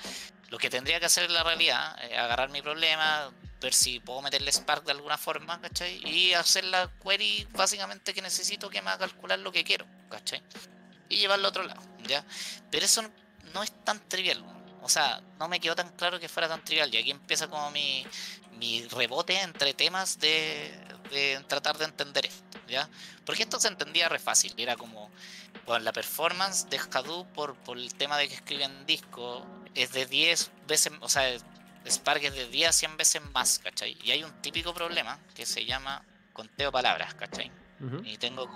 lo que tendría que hacer en la realidad es agarrar mi problema, ver si puedo meterle Spark de alguna forma, ¿cachai? Y hacer la query básicamente que necesito que me haga calcular lo que quiero, ¿cachai? Y llevarlo a otro lado, ¿ya? Pero eso no es tan trivial. O sea, no me quedó tan claro que fuera tan trivial. Y aquí empieza como mi rebote entre temas de tratar de entender esto, ¿ya? Porque esto se entendía re fácil. Era como, bueno, la performance de Hadoop por el tema de que escribe en disco es de 10 veces, o sea, Spark es de 10 a 100 veces más, ¿cachai? Y hay un típico problema que se llama conteo palabras, ¿cachai? Ujú. Y tengo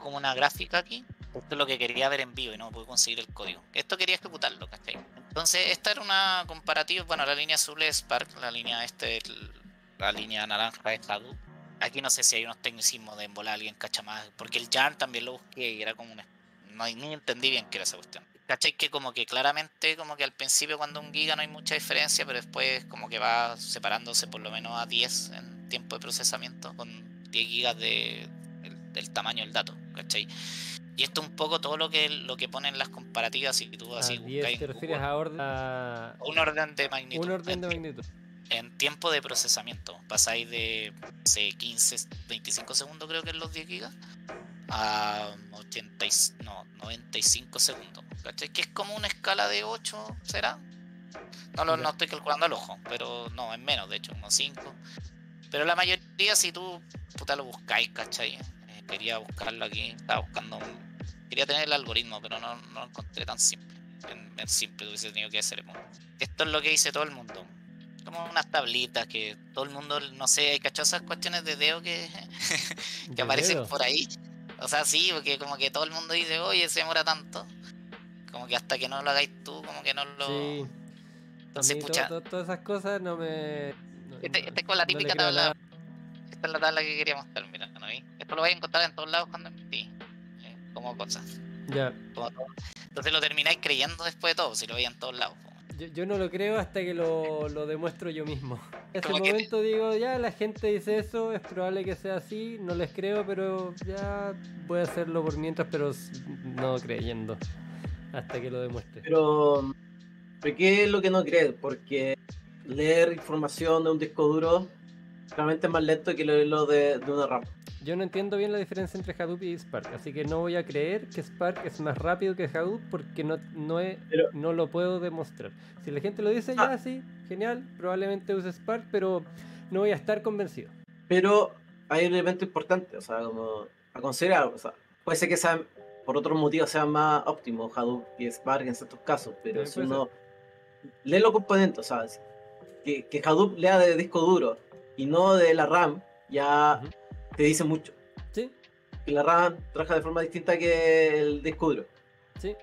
como una gráfica aquí. Esto es lo que quería ver en vivo y no pude conseguir el código. Esto quería ejecutarlo, ¿cachai? Entonces, esta era una comparativa. Bueno, la línea azul es Spark, la línea la línea naranja es Hadoop. Aquí no sé si hay unos tecnicismos de embolar a alguien cacha más. Porque el Yarn también lo busqué y era como una. No, ni entendí bien qué era esa cuestión. ¿Cachai? Que como que claramente, como que al principio cuando un giga no hay mucha diferencia, pero después como que va separándose por lo menos a 10 en tiempo de procesamiento, con 10 gigas del tamaño del dato, ¿cachai? Y esto un poco todo lo que ponen las comparativas, si tú A así 10 buscáis te en refieres Google, a orden. A un orden de magnitud. un orden de magnitud. En tiempo de procesamiento, pasáis de, no sé, 15, 25 segundos creo que en los 10 gigas, a 95 segundos, ¿cachai? Que es como una escala de 8, ¿será? No estoy calculando al ojo, pero no, es menos, de hecho, como 5. Pero la mayoría, si tú puta lo buscáis, ¿cachai? Quería buscarlo aquí, estaba buscando quería tener el algoritmo, pero no lo encontré tan simple. En simple, hubiese tenido que hacer. Esto es lo que dice todo el mundo. Como unas tablitas que todo el mundo, no sé, hay cachado esas cuestiones de dedo que ¿De aparecen dedo? por ahí. O sea, sí, porque como que todo el mundo dice, oye, se demora tanto. Como que hasta que no lo hagáis tú, como que no lo. Sí. A Entonces, mí pucha, todas esas cosas no me. este es con la No le típica creo tabla. nada. Esta es la tabla que quería mostrar, mira, ¿no? Esto lo vais a encontrar en todos lados cuando metí, como cosas. Ya. Como todo. Entonces lo termináis creyendo después de todo, si lo veis en todos lados. Yo no lo creo hasta que lo demuestro yo mismo. En ese Como que momento digo, ya la gente dice eso, es probable que sea así, no les creo, pero ya voy a hacerlo por mientras, pero no creyendo. Hasta que lo demuestre. Pero, ¿por qué es lo que no crees? Porque leer información de un disco duro realmente es más lento que leerlo de una RAM. Yo no entiendo bien la diferencia entre Hadoop y Spark, así que no voy a creer que Spark es más rápido que Hadoop porque Pero, no lo puedo demostrar. Si la gente lo dice, ah, ya sí, genial, probablemente use Spark, pero no voy a estar convencido. pero hay un elemento importante, o sea, como a considerar, o sea, puede ser que sean, por otros motivos sean más óptimos Hadoop y Spark en ciertos casos, pero si Puede ser. uno lee los componentes, o sea, que Hadoop lea de disco duro y no de la RAM, ya Ujú. te dice mucho. Sí, Y la RAM trabaja de forma distinta que el disco duro. sí.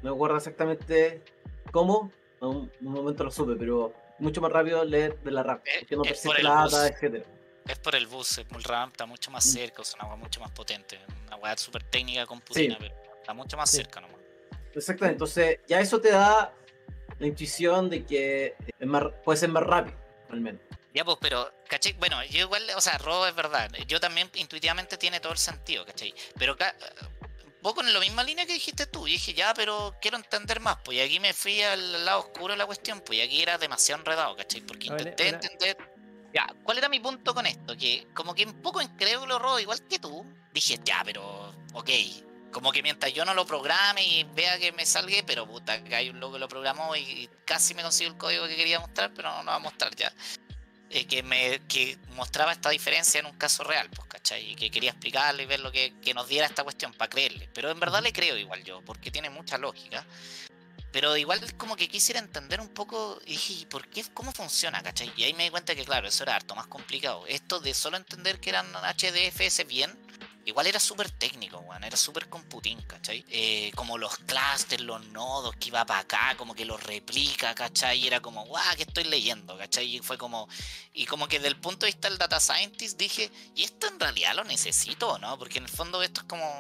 No me acuerdo exactamente cómo, en un momento lo supe, pero mucho más rápido leer de la RAM, porque no es por persiste el la data, bus. etcétera. Es por el bus, el RAM está mucho más cerca, es una agua mucho más potente. Una agua súper técnica con Sí, Putina, pero está mucho más Sí. cerca nomás. exactamente. Entonces, ya eso te da la intuición de que puede ser más rápido, al menos. Ya pues, pero, ¿cachai? Bueno, yo igual, o sea, Robo es verdad. Yo también intuitivamente tiene todo el sentido, ¿cachai? Pero un poco en la misma línea que dijiste tú. Y dije, ya, pero quiero entender más. Pues y aquí me fui al lado oscuro de la cuestión, pues y aquí era demasiado enredado, ¿cachai? Porque intenté entender. Ya, ¿cuál era mi punto con esto? Que como que un poco incrédulo, Robo, igual que tú, dije, ya, pero, ok. Como que mientras yo no lo programe y vea que me salga, pero puta, que hay un loco que lo programó y casi me consiguió el código que quería mostrar, pero no lo va a mostrar ya. Que mostraba esta diferencia en un caso real, pues, ¿cachai? Y que quería explicarle y ver lo que nos diera esta cuestión para creerle. Pero en verdad le creo igual yo, porque tiene mucha lógica. Pero igual como que quisiera entender un poco, y dije, ¿por qué? ¿Cómo funciona, cachai? Y ahí me di cuenta que, claro, eso era harto más complicado. Esto de solo entender que eran HDFS bien, igual era súper técnico, weón, era súper computing, ¿cachai? Como los clusters, los nodos que iba para acá, como que los replica, ¿cachai? Y era como, guau, ¿qué estoy leyendo, cachai? Y fue como, y como que desde el punto de vista del data scientist dije, ¿y esto en realidad lo necesito o no? Porque en el fondo esto es como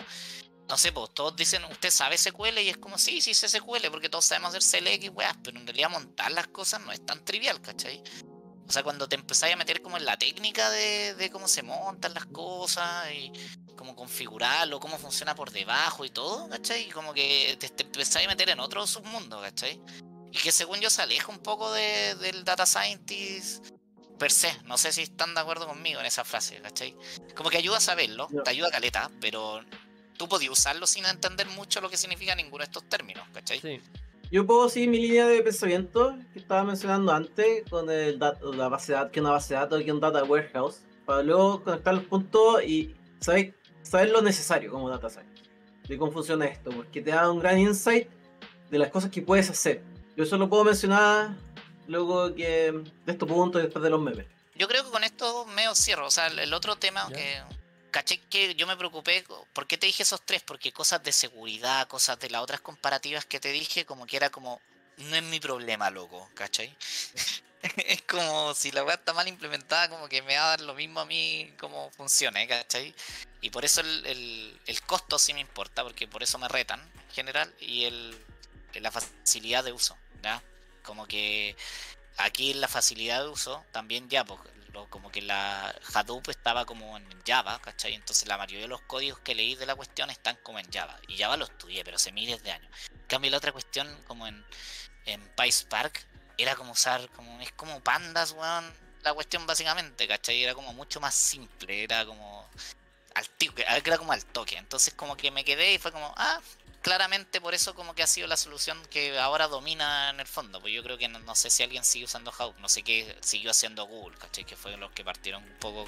no sé, pues todos dicen, ¿usted sabe SQL? Y es como, sí, sí sé SQL, porque todos sabemos hacer select y weas, pero en realidad montar las cosas no es tan trivial, ¿cachai? O sea, cuando te empezáis a meter como en la técnica de cómo se montan las cosas y cómo configurarlo, cómo funciona por debajo y todo, ¿cachai? Y como que te empezáis a meter en otro submundo, ¿cachai? Y que según yo se aleja un poco del data scientist per se. No sé si están de acuerdo conmigo en esa frase, ¿cachai? Como que ayuda a saberlo, No. te ayuda a caleta, pero tú podías usarlo sin entender mucho lo que significa ninguno de estos términos, ¿cachai? Sí. Yo puedo seguir mi línea de pensamiento que estaba mencionando antes con la base de datos, que una base de datos, que un data warehouse, para luego conectar los puntos y saber lo necesario como data science, de cómo funciona esto, porque te da un gran insight de las cosas que puedes hacer. Yo eso lo puedo mencionar luego que de estos puntos y después de los memes. Yo creo que con esto medio cierro. O sea, el otro tema ¿Ya? que caché que yo me preocupé. ¿Por qué te dije esos tres? Porque cosas de seguridad, cosas de las otras comparativas que te dije, como que era como, no es mi problema, loco, ¿cachai? Es como si la weá está mal implementada, como que me va a dar lo mismo a mí cómo funcione, ¿cachai? Y por eso el costo sí me importa, porque por eso me retan en general, y la facilidad de uso, ¿ya? Como que aquí en la facilidad de uso también ya, pues, como que la Hadoop estaba como en Java, ¿cachai? Entonces la mayoría de los códigos que leí de la cuestión están como en Java. Y Java lo estudié, pero hace miles de años. En cambio la otra cuestión, como en PySpark, era como usar, es como pandas, weón. La cuestión básicamente, ¿cachai? Era como mucho más simple, era como era como al toque. Entonces como que me quedé y fue como, claramente por eso como que ha sido la solución que ahora domina en el fondo. Pues yo creo que no sé si alguien sigue usando Hadoop, no sé qué siguió haciendo Google, ¿cachai? Que fue los que partieron un poco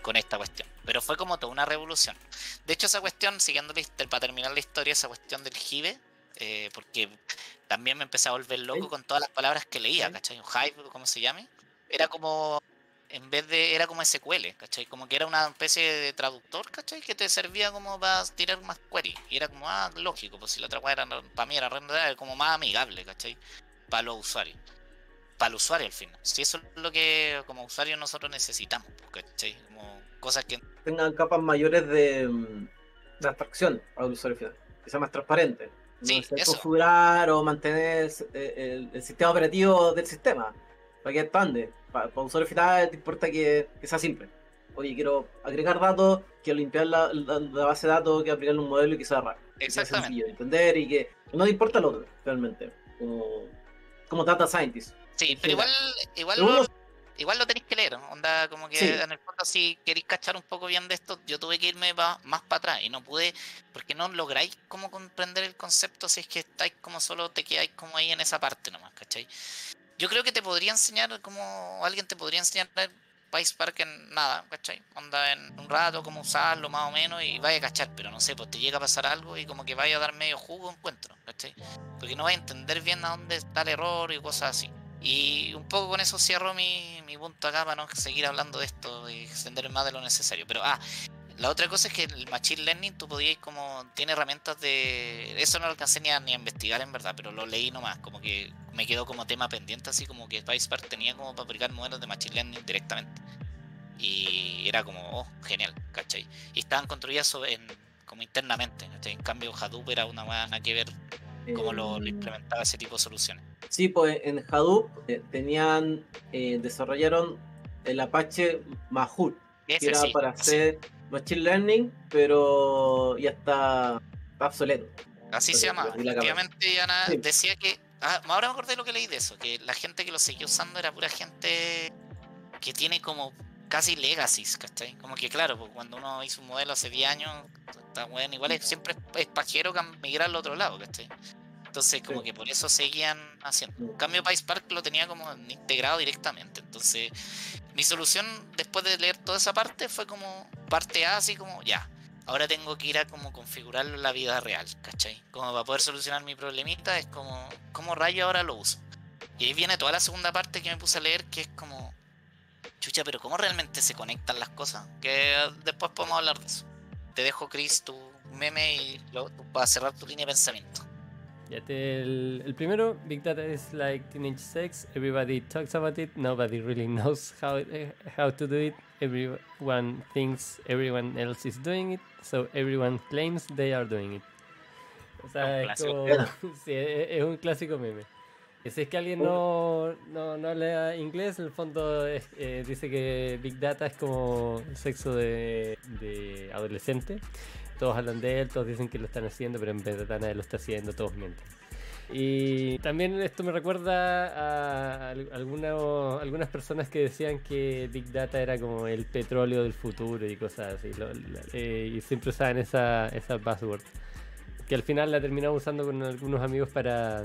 con esta cuestión. Pero fue como toda una revolución. De hecho esa cuestión, siguiendo para terminar la historia, esa cuestión del Hive, porque también me empecé a volver loco con todas las palabras que leía, ¿cachai? Un Hive, como se llame, era como era como SQL, ¿cachai? Como que era una especie de traductor, ¿cachai? Que te servía como para tirar más queries. Y era como, lógico, pues si la otra cosa era, para mí era como más amigable, ¿cachai? Para los usuarios. Para el usuario al final. Si eso es lo que como usuarios nosotros necesitamos, ¿cachai? Como cosas que... Tengan capas mayores de abstracción para el usuario final, que sea más transparente. No Sí, necesitas eso. configurar o mantener el sistema operativo del sistema para que expande. Para el usuario final te importa que sea simple. Oye, quiero agregar datos, quiero limpiar la base de datos, quiero aplicarle un modelo y que sea rápido, que sea Exactamente. sencillo de entender y que no te importa lo otro, realmente. Como data scientist. Sí, En pero general. Pero uno, igual lo tenéis que leer, ¿no? Onda, como que sí, en el fondo si queréis cachar un poco bien de esto, yo tuve que irme más para atrás y no pude, porque no lográis como comprender el concepto si es que estáis como solo te quedáis como ahí en esa parte nomás, ¿cachai? Yo creo que te podría enseñar, como alguien te podría enseñar PySpark en nada, ¿cachai? Onda en un rato, cómo usarlo más o menos y vaya a cachar, pero no sé, pues te llega a pasar algo y como que vaya a dar medio jugo encuentro, ¿cachai? Porque no vas a entender bien a dónde está el error y cosas así. Y un poco con eso cierro mi punto acá para no seguir hablando de esto y extender más de lo necesario. Pero la otra cosa es que el Machine Learning tú podías como, tiene herramientas de... Eso no lo alcancé ni a investigar en verdad, pero lo leí nomás, como que me quedó como tema pendiente, así como que PySpark tenía como para aplicar modelos de Machine Learning directamente. Y era como, genial, ¿cachai? Y estaban construidas como internamente, ¿cachai? En cambio Hadoop era una buena nada que ver cómo lo implementaba ese tipo de soluciones. sí, pues en Hadoop desarrollaron el Apache Mahout, que Ese era sí, para así, hacer Machine Learning, pero ya está obsoleto. así se Lo llama. vi la cámara. Efectivamente, Ana Sí, decía que... ahora me acordé de lo que leí de eso, que la gente que lo seguía usando era pura gente que tiene como casi legacies, ¿cachai? Como que claro, pues cuando uno hizo un modelo hace 10 años, está bueno, igual siempre es pajero migrar al otro lado, ¿cachai? Entonces como sí. que por eso seguían haciendo. En cambio PySpark lo tenía como integrado directamente. Entonces mi solución después de leer toda esa parte fue como parte A, así como ya. Ahora tengo que ir a como configurarlo en la vida real, ¿cachai? Como para poder solucionar mi problemita es como, ¿cómo rayo ahora lo uso? Y ahí viene toda la segunda parte que me puse a leer, que es como, chucha, pero ¿cómo realmente se conectan las cosas? Que después podemos hablar de eso. Te dejo, Chris, tu meme y para cerrar tu línea de pensamiento. El primero, Big Data is like teenage sex. Everybody talks about it. Nobody really knows how to do it. Everyone thinks everyone else is doing it. So everyone claims they are doing it. O sea, es como... sí, es un clásico meme. Si es que alguien no habla inglés, en el fondo dice que Big Data es como el sexo de adolescente. Todos hablan de él, todos dicen que lo están haciendo, pero en verdad nadie lo está haciendo, todos mienten. Y también esto me recuerda a algunas personas que decían que Big Data era como el petróleo del futuro y cosas así. Y siempre usaban esa buzzword, que al final la terminamos usando con algunos amigos para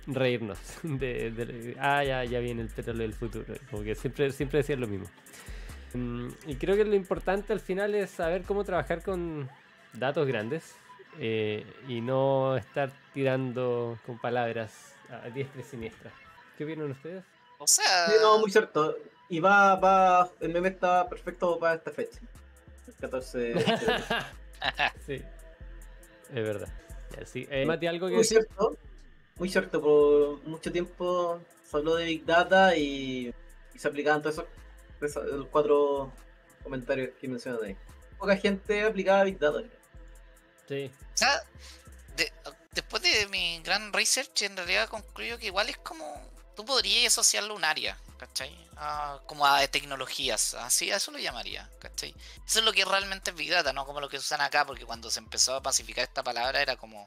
reírnos ya viene el petróleo del futuro, como que siempre decían lo mismo. Y creo que lo importante al final es saber cómo trabajar con datos grandes y no estar tirando con palabras a diestra y siniestra. ¿Qué opinan ustedes? O sea... Sí, no, muy cierto. Y el meme está perfecto para esta fecha. El 14 de sí, es verdad. Sí. Mati, algo que... Muy cierto, por mucho tiempo se habló de Big Data y se aplicaban todos los 4 comentarios que mencionan ahí. Poca gente aplicaba Big Data. Sí. O sea, después de mi gran research, en realidad concluyo que igual es como... Tú podrías asociarlo a un área, ¿cachai? Como a tecnologías, así a eso lo llamaría, ¿cachai? Eso es lo que realmente es Big Data, no como lo que usan acá, porque cuando se empezó a pacificar esta palabra era como...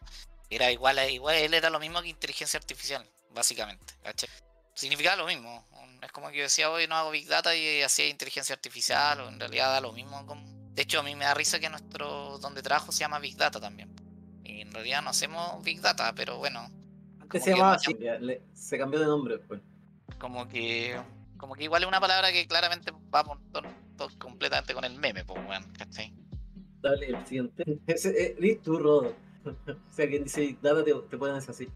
Era igual, él era lo mismo que inteligencia artificial, básicamente, ¿cachai? Significaba lo mismo. Es como que yo decía, hoy no hago Big Data y hacía inteligencia artificial, o en realidad da lo mismo. De hecho, a mí me da risa que donde trabajo se llama Big Data también. Y en realidad no hacemos Big Data, pero bueno. Antes se llamaba así, se cambió de nombre después. Como que igual es una palabra que claramente va completamente con el meme, pues, bueno, ¿cachai? Dale, el siguiente. Eres tú, Rodo. O sea, quien dice Big Data te pueden hacer así.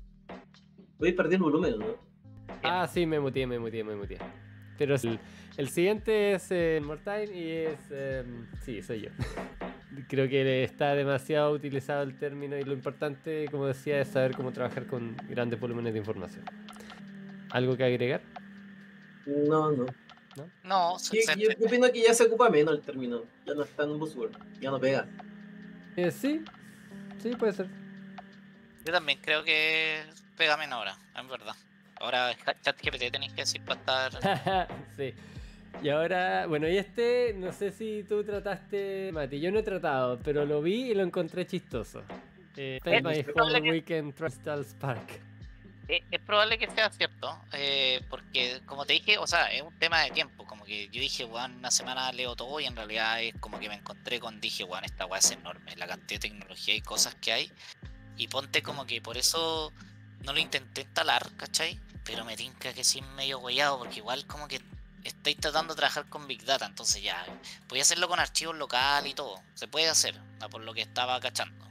Voy a perder el volumen, ¿no? Ah, sí, me muteé. Pero el siguiente es Mortain y es... sí, soy yo. Creo que está demasiado utilizado el término y lo importante, como decía, es saber cómo trabajar con grandes volúmenes de información. ¿Algo que agregar? No. No, yo opino que ya se ocupa menos el término. Ya no está en un buzzword. Ya no pega. Sí, puede ser. yo también creo que pega menos ahora, en verdad. Ahora ChatGPT tenéis que decir para estar... sí. Y ahora, bueno, y no sé si tú trataste, Mati, yo no he tratado, pero lo vi y lo encontré chistoso. Spend my whole weekend Crystal Spark. Es probable que sea cierto, porque como te dije, o sea, es un tema de tiempo, como que yo dije, weón, una semana leo todo y en realidad es como que me encontré dije, weón, esta weá es enorme, la cantidad de tecnología y cosas que hay, y ponte como que por eso no lo intenté instalar, ¿cachai? Pero me tinca que sí es medio hueado, porque igual como que estáis tratando de trabajar con Big Data, entonces ya, voy a hacerlo con archivos local y todo, se puede hacer, por lo que estaba cachando.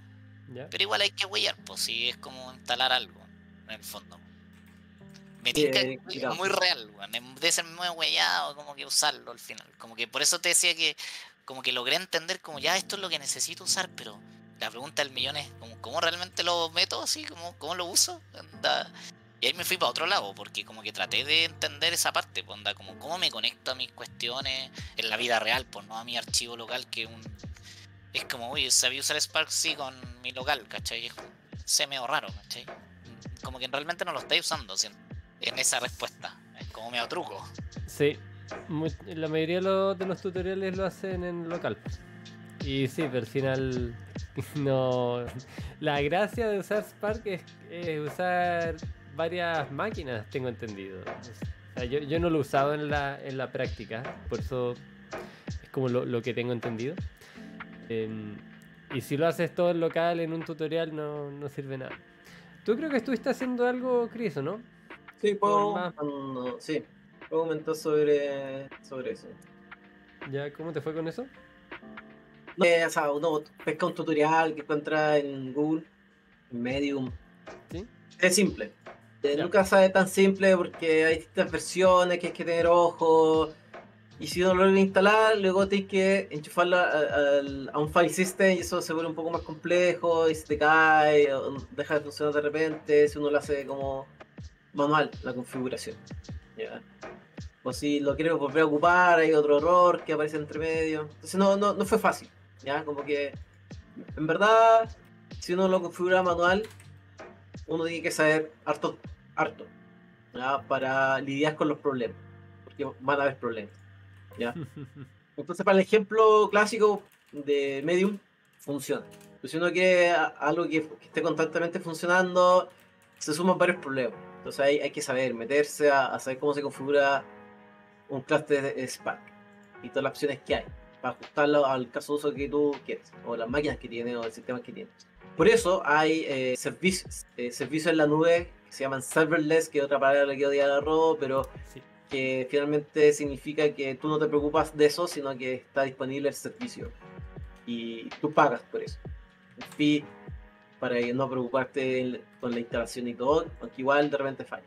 ¿Ya? Pero igual hay que huellar, pues si es como instalar algo, en el fondo. Me tinca que es muy real, weón, de ser muy huellado, como que usarlo al final. Como que por eso te decía que como que logré entender como ya esto es lo que necesito usar, pero la pregunta del millón es como, ¿cómo realmente lo meto así? ¿Cómo lo uso? Anda. Y ahí me fui para otro lado, porque como que traté de entender esa parte, pues, anda, como cómo me conecto a mis cuestiones en la vida real, pues no a mi archivo local, que es como, uy, sabía usar Spark sí con mi local, ¿cachai? Es medio raro, ¿cachai? Como que realmente no lo estáis usando en esa respuesta, es como medio truco. Sí, la mayoría de los tutoriales lo hacen en local. Y sí, pero al final no. La gracia de usar Spark es usar varias máquinas, tengo entendido. O sea, yo no lo he usado en la práctica, por eso es como lo que tengo entendido. Y si lo haces todo en local en un tutorial no sirve nada. Tú creo que estuviste haciendo algo, Chris, ¿o no? Sí, puedo comentar sobre eso. ¿Ya? ¿Cómo te fue con eso? O sea, uno pesca un tutorial que encuentra en Google, en Medium. ¿Sí? Es simple. Nunca sale tan simple porque hay distintas versiones que hay que tener ojo. y si no lo logra instalar, luego tienes que enchufarlo a un file system y eso se vuelve un poco más complejo y se te cae, o deja de funcionar de repente si uno lo hace como manual, la configuración. ¿Ya? O si lo quieres volver a ocupar, hay otro error que aparece entre medio. Entonces no fue fácil. ¿Ya? Como que, en verdad, si uno lo configura manual, uno tiene que saber harto, ¿ya? Para lidiar con los problemas. Porque van a haber problemas. ¿Ya? Entonces, para el ejemplo clásico de Medium, funciona. Pero si uno quiere algo que esté constantemente funcionando, se suman varios problemas. Entonces hay que saber meterse a saber cómo se configura un cluster de Spark y todas las opciones que hay para ajustarlo al caso de uso que tú quieres, o las máquinas que tienes, o el sistema que tienes. Por eso hay servicios en la nube que se llaman serverless, que es otra palabra que odia la robo, pero Sí. que finalmente significa que tú no te preocupas de eso, sino que está disponible el servicio y tú pagas por eso. Un fee para no preocuparte con la instalación y todo, aunque igual de repente falla.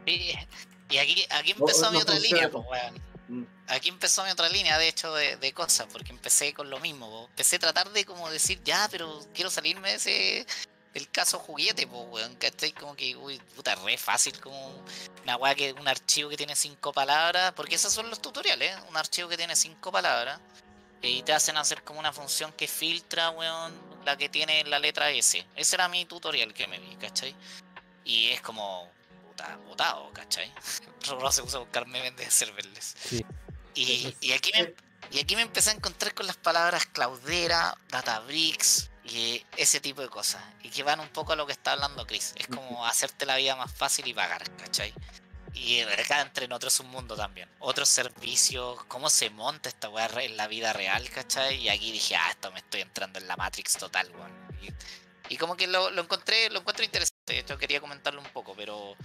Y aquí empezó mi otra funciona línea, pues, weón. Aquí empezó mi otra línea, de hecho, de cosas, porque empecé con lo mismo, po. Empecé a tratar de como decir, ya, pero quiero salirme del caso juguete, pues, weón, ¿cachai? Como que, uy, puta, re fácil, como una weá que, un archivo que tiene 5 palabras, porque esos son los tutoriales, un archivo que tiene 5 palabras, y te hacen hacer como una función que filtra, weón, la que tiene la letra S. Ese era mi tutorial que me vi, ¿cachai? Y es como, puta, botado, ¿cachai? Rorro se puso a buscar memes de serverless. Sí. Y aquí me empecé a encontrar con las palabras Cloudera, Databricks y ese tipo de cosas. Y que van un poco a lo que está hablando Chris. Es como hacerte la vida más fácil y pagar, ¿cachai? Y acá entre nosotros es un mundo también. Otros servicios, cómo se monta esta weá en la vida real, ¿cachai? Y aquí dije, esto me estoy entrando en la Matrix total, weón. Y como que lo encuentro interesante. De hecho, quería comentarlo un poco, pero...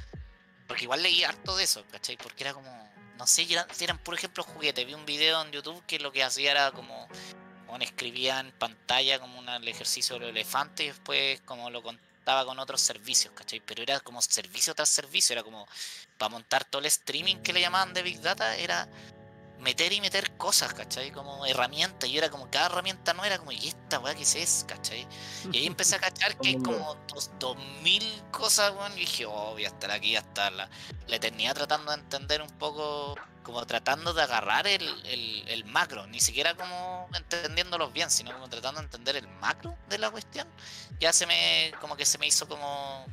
Porque igual leí harto de eso, ¿cachai? Porque era como... No sé si eran por ejemplo juguetes. Vi un video en YouTube que lo que hacía era como... escribía en pantalla como el ejercicio del elefante y después como lo contaba con otros servicios, ¿cachai? Pero era como servicio tras servicio. Era como... Para montar todo el streaming que le llamaban de Big Data era... meter cosas, ¿cachai? Como herramientas. Y yo era como, cada herramienta no era como, ¿y esta weá qué es? ¿Cachai? Y ahí empecé a cachar que hay como 2000 cosas, weón. Y dije, voy a estar aquí hasta la eternidad tratando de entender un poco, como tratando de agarrar el macro. Ni siquiera como entendiéndolos bien, sino como tratando de entender el macro de la cuestión. Ya como que se me hizo como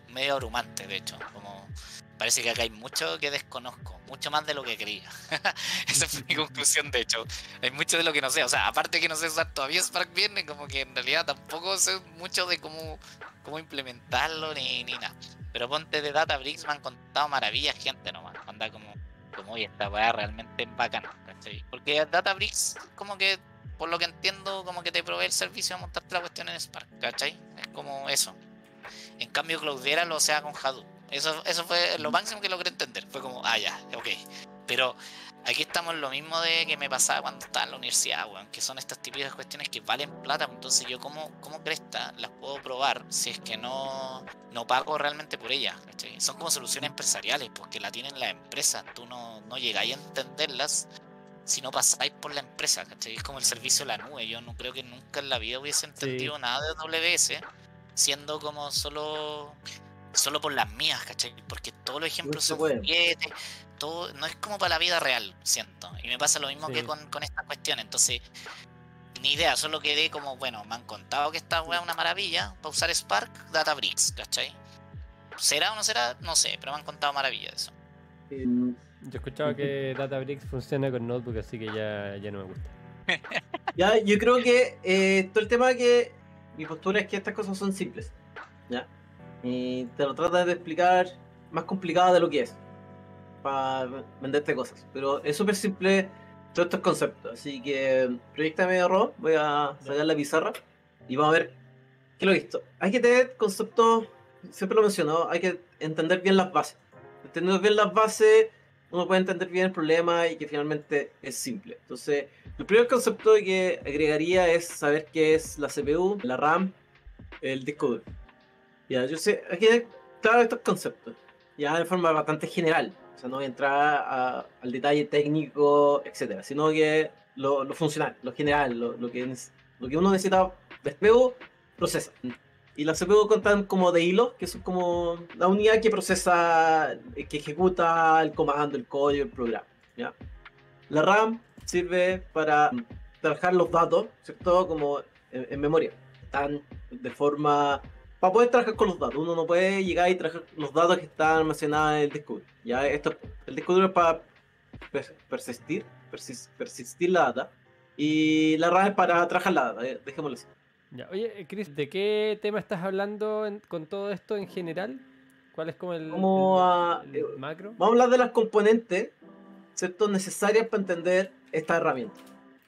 medio abrumante, de hecho. Como... Parece que acá hay mucho que desconozco, mucho más de lo que creía. Esa fue mi conclusión, de hecho. Hay mucho de lo que no sé. O sea, aparte que no sé usar todavía Spark bien, como que en realidad tampoco sé mucho de cómo implementarlo ni nada. Pero ponte de Databricks, me han contado maravillas, gente nomás. Anda como oye, esta weá realmente es bacana, ¿cachai? Porque Databricks, como que, por lo que entiendo, como que te provee el servicio de montarte la cuestión en Spark, ¿cachai? Es como eso. En cambio, Cloudera lo sea con Hadoop. Eso fue lo máximo que logré entender. Fue como, ya, ok. Pero aquí estamos en lo mismo de que me pasaba cuando estaba en la universidad, weón. Que son estas típicas cuestiones que valen plata. Entonces yo, ¿cómo cresta las puedo probar si es que no pago realmente por ellas? ¿Cachai? Son como soluciones empresariales, porque la tienen las empresas. Tú no llegáis a entenderlas si no pasáis por la empresa, ¿cachai? Es como el servicio de la nube. Yo no creo que nunca en la vida hubiese entendido nada de AWS, siendo como solo por las mías, ¿cachai? Porque todos los ejemplos son juguetes, todo, no es como para la vida real, siento. Y me pasa lo mismo que con esta cuestión. Entonces, ni idea, solo quedé como, bueno, me han contado que esta weá es una maravilla para usar Spark, Databricks, ¿cachai? ¿Será o no será? No sé, pero me han contado maravillas de eso. Yo he escuchado que Databricks funciona con Notebook, así que ya no me gusta. Ya, yo creo que todo el tema que mi postura es que estas cosas son simples, ¿ya? Y te lo tratas de explicar más complicado de lo que es para venderte cosas, pero es súper simple todos estos conceptos, así que proyectame arroz, voy a sacar la pizarra y vamos a ver qué lo he visto. Hay que tener conceptos, siempre lo menciono, hay que entender bien las bases. Entendiendo bien las bases, uno puede entender bien el problema y que finalmente es simple. Entonces, el primer concepto que agregaría es saber qué es la CPU, la RAM, el disco duro. Ya, yo sé, aquí hay claro estos conceptos. ya de forma bastante general. O sea, no voy a entrar al detalle técnico, etcétera, sino que lo funcional, lo general, lo que uno necesita de CPU, procesa. Y las CPU contan como de hilos, que son como la unidad que procesa, que ejecuta el comando, el código, el programa. ¿Ya? La RAM sirve para trabajar los datos, ¿cierto? Como en memoria. Están de forma... Para poder trabajar con los datos, uno no puede llegar y trabajar los datos que están almacenados en el disco duro. ¿Ya? El disco duro es para persistir la data. Y la RAM es para trabajar la data, dejémoslo así. Ya. Oye, Chris, ¿de qué tema estás hablando con todo esto en general? ¿Cuál es como el macro? Vamos a hablar de las componentes, ¿cierto? Necesarias para entender esta herramienta.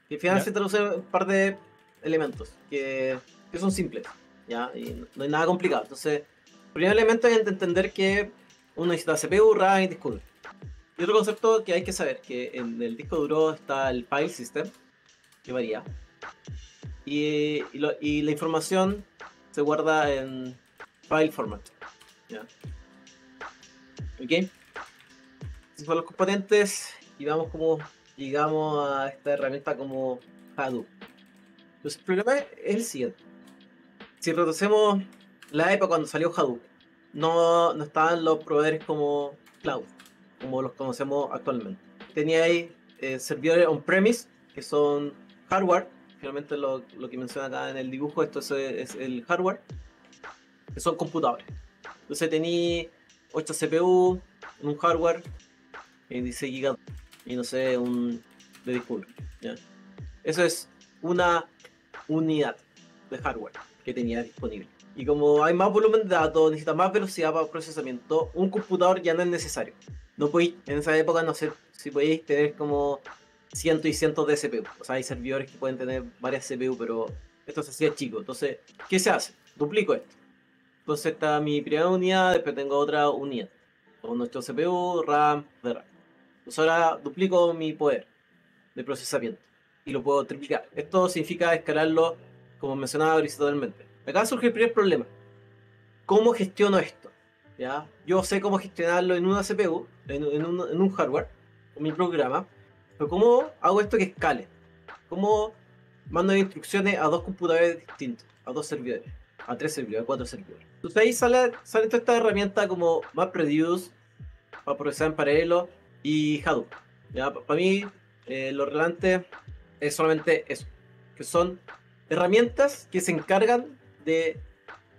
Que al final Ya. se traduce en un par de elementos que son simples, ¿ya? Y no hay nada complicado. Entonces, el primer elemento es entender que uno necesita CPU, RAM y disco duro. Y otro concepto que hay que saber, que en el disco duro está el file system, que varía. Y la información se guarda en file format, ¿ya? ¿Ok? Esos son los componentes y vamos como llegamos a esta herramienta como Hadoop. Entonces el problema es el siguiente. Si retrocedemos la época cuando salió Hadoop, no estaban los proveedores como cloud, como los conocemos actualmente. Tenía ahí servidores on-premise, que son hardware, finalmente lo que menciona acá en el dibujo, esto es el hardware, que son computadores. Entonces tenía 8 CPU, un hardware, 16 GB y no sé, un de disco duro, ¿ya? Eso es una unidad de hardware que tenía disponible. Y como hay más volumen de datos, necesita más velocidad para procesamiento, un computador ya no es necesario. No podéis, en esa época no sé si podéis tener como cientos y cientos de CPU. O sea, hay servidores que pueden tener varias CPU, pero esto se hacía chico. Entonces, ¿qué se hace? Duplico esto. Entonces está mi primera unidad, después tengo otra unidad. Con nuestro CPU, RAM, VRAM. Entonces ahora duplico mi poder de procesamiento y lo puedo triplicar. Esto significa escalarlo, como mencionaba horizontalmente. Acá surge el primer problema. ¿Cómo gestiono esto? ¿Ya? Yo sé cómo gestionarlo en una CPU, en un hardware, con mi programa, pero ¿cómo hago esto que escale? ¿Cómo mando instrucciones a dos computadores distintos, a dos servidores, a tres servidores, a cuatro servidores? Entonces ahí sale toda esta herramienta como MapReduce, para procesar en paralelo, y Hadoop. ¿Ya? Para mí, lo relevante es solamente eso, que son herramientas que se encargan de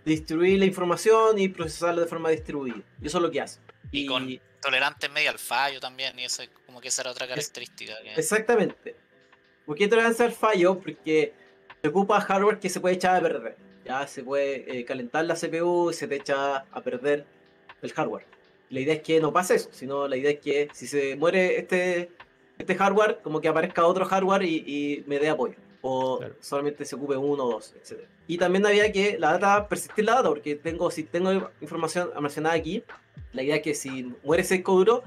distribuir la información y procesarla de forma distribuida. Y eso es lo que hace. Y con tolerantes medio al fallo también, y eso es como que esa era otra característica. Exactamente. ¿Por qué tolerancia al fallo? Porque se ocupa hardware que se puede echar a perder. Ya se puede calentar la CPU y se te echa a perder el hardware. La idea es que no pase eso, sino la idea es que si se muere este hardware, como que aparezca otro hardware y me dé apoyo. O Claro. solamente se ocupe uno o dos, etc. Y también había que persistir la data, porque si tengo información almacenada aquí, la idea es que si muere ese disco duro,